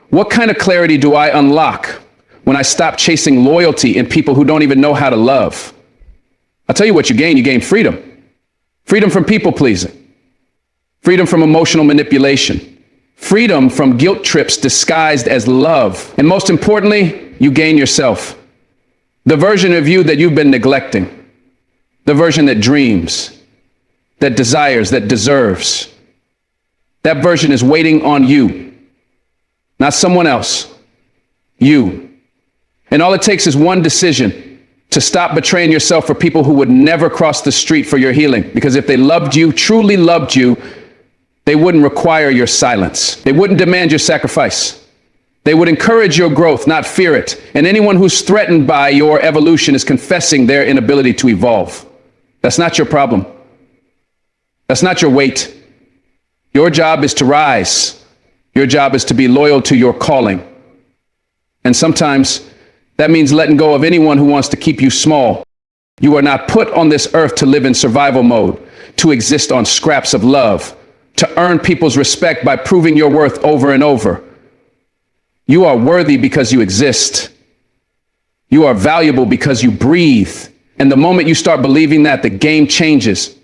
What kind of clarity do I unlock when I stop chasing loyalty in people who don't even know how to love? I'll tell you what you gain freedom. Freedom from people pleasing. Freedom from emotional manipulation. Freedom from guilt trips disguised as love. And most importantly, you gain yourself. The version of you that you've been neglecting. The version that dreams, that desires, that deserves. That version is waiting on you, not someone else. You. And all it takes is one decision to stop betraying yourself for people who would never cross the street for your healing. Because if they loved you, truly loved you, they wouldn't require your silence. They wouldn't demand your sacrifice. They would encourage your growth, not fear it. And anyone who's threatened by your evolution is confessing their inability to evolve. That's not your problem. That's not your weight. Your job is to rise. Your job is to be loyal to your calling. And sometimes that means letting go of anyone who wants to keep you small. You are not put on this earth to live in survival mode, to exist on scraps of love, to earn people's respect by proving your worth over and over. You are worthy because you exist. You are valuable because you breathe. And the moment you start believing that, the game changes.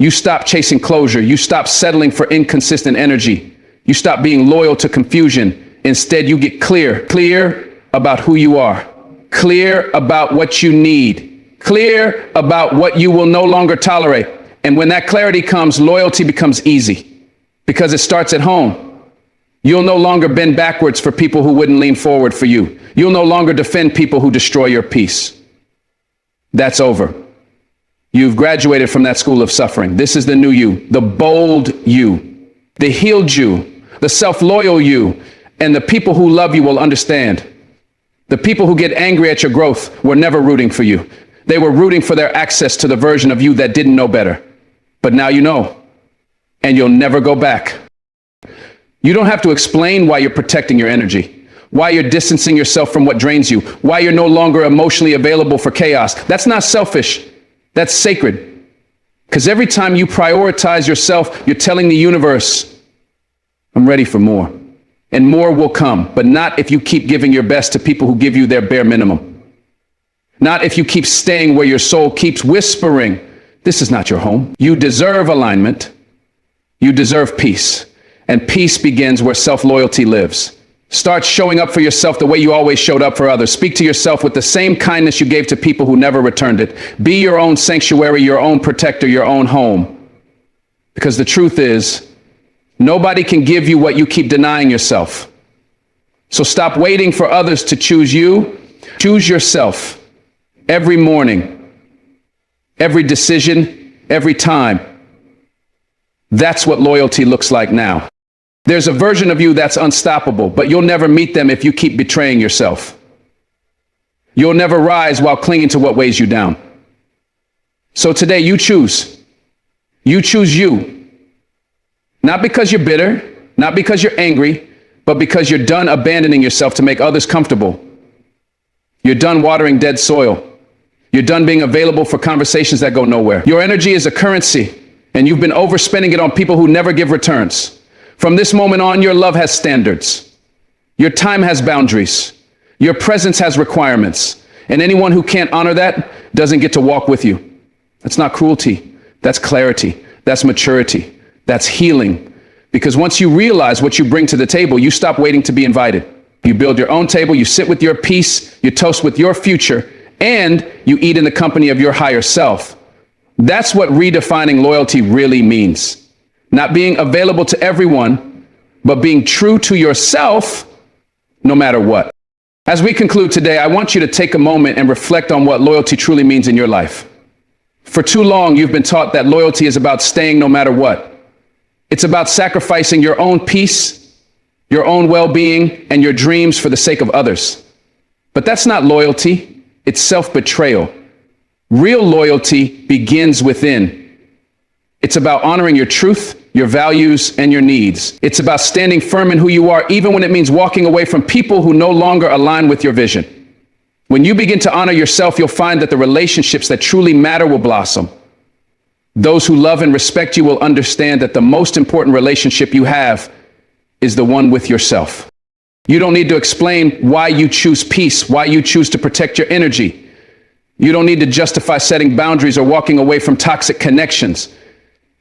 You stop chasing closure. You stop settling for inconsistent energy. You stop being loyal to confusion. Instead, you get clear about who you are, clear about what you need, clear about what you will no longer tolerate. And when that clarity comes, loyalty becomes easy because it starts at home. You'll no longer bend backwards for people who wouldn't lean forward for you. You'll no longer defend people who destroy your peace. That's over. You've graduated from that school of suffering. This is the new you, the bold you, the healed you, the self-loyal you, and the people who love you will understand. The people who get angry at your growth were never rooting for you. They were rooting for their access to the version of you that didn't know better. But now you know, and you'll never go back. You don't have to explain why you're protecting your energy, why you're distancing yourself from what drains you, why you're no longer emotionally available for chaos. That's not selfish. That's sacred. Because every time you prioritize yourself, you're telling the universe, I'm ready for more. And more will come, but not if you keep giving your best to people who give you their bare minimum. Not if you keep staying where your soul keeps whispering, this is not your home. You deserve alignment. You deserve peace. And peace begins where self-loyalty lives. Start showing up for yourself the way you always showed up for others. Speak to yourself with the same kindness you gave to people who never returned it. Be your own sanctuary, your own protector, your own home. Because the truth is, nobody can give you what you keep denying yourself. So stop waiting for others to choose you. Choose yourself every morning, every decision, every time. That's what loyalty looks like now. There's a version of you that's unstoppable, but you'll never meet them if you keep betraying yourself. You'll never rise while clinging to what weighs you down. So today you choose. You choose you. Not because you're bitter, not because you're angry, but because you're done abandoning yourself to make others comfortable. You're done watering dead soil. You're done being available for conversations that go nowhere. Your energy is a currency, and you've been overspending it on people who never give returns. From this moment on, your love has standards. Your time has boundaries. Your presence has requirements. And anyone who can't honor that doesn't get to walk with you. That's not cruelty. That's clarity. That's maturity. That's healing. Because once you realize what you bring to the table, you stop waiting to be invited. You build your own table, you sit with your peace, you toast with your future, and you eat in the company of your higher self. That's what redefining loyalty really means. Not being available to everyone, but being true to yourself no matter what. As we conclude today, I want you to take a moment and reflect on what loyalty truly means in your life. For too long, you've been taught that loyalty is about staying no matter what. It's about sacrificing your own peace, your own well-being, and your dreams for the sake of others. But that's not loyalty, it's self-betrayal. Real loyalty begins within. It's about honoring your truth, your values, and your needs. It's about standing firm in who you are, even when it means walking away from people who no longer align with your vision. When you begin to honor yourself, you'll find that the relationships that truly matter will blossom. Those who love and respect you will understand that the most important relationship you have is the one with yourself. You don't need to explain why you choose peace, why you choose to protect your energy. You don't need to justify setting boundaries or walking away from toxic connections.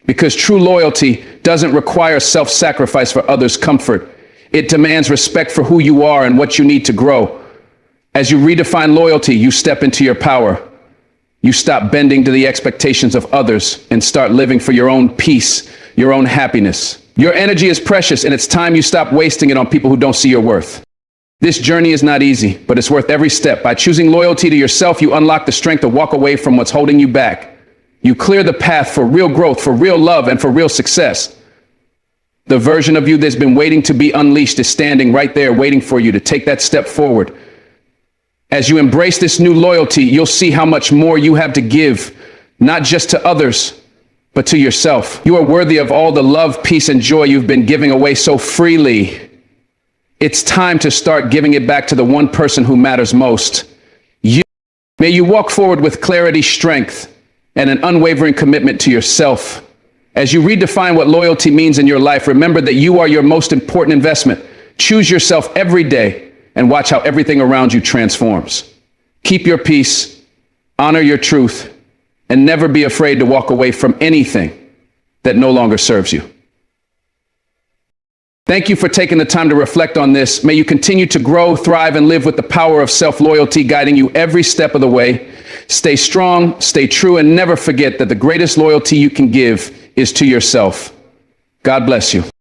Because true loyalty doesn't require self-sacrifice for others' comfort. It demands respect for who you are and what you need to grow. As you redefine loyalty, you step into your power. You stop bending to the expectations of others and start living for your own peace, your own happiness. Your energy is precious, and it's time you stop wasting it on people who don't see your worth. This journey is not easy, but it's worth every step. By choosing loyalty to yourself, you unlock the strength to walk away from what's holding you back. You clear the path for real growth, for real love, and for real success. The version of you that's been waiting to be unleashed is standing right there waiting for you to take that step forward. As you embrace this new loyalty, you'll see how much more you have to give, not just to others, but to yourself. You are worthy of all the love, peace, and joy you've been giving away so freely. It's time to start giving it back to the one person who matters most. You. May you walk forward with clarity, strength, and an unwavering commitment to yourself. As you redefine what loyalty means in your life, remember that you are your most important investment. Choose yourself every day and watch how everything around you transforms. Keep your peace, honor your truth, and never be afraid to walk away from anything that no longer serves you. Thank you for taking the time to reflect on this. May you continue to grow, thrive, and live with the power of self-loyalty guiding you every step of the way. Stay strong, stay true, and never forget that the greatest loyalty you can give is to yourself. God bless you.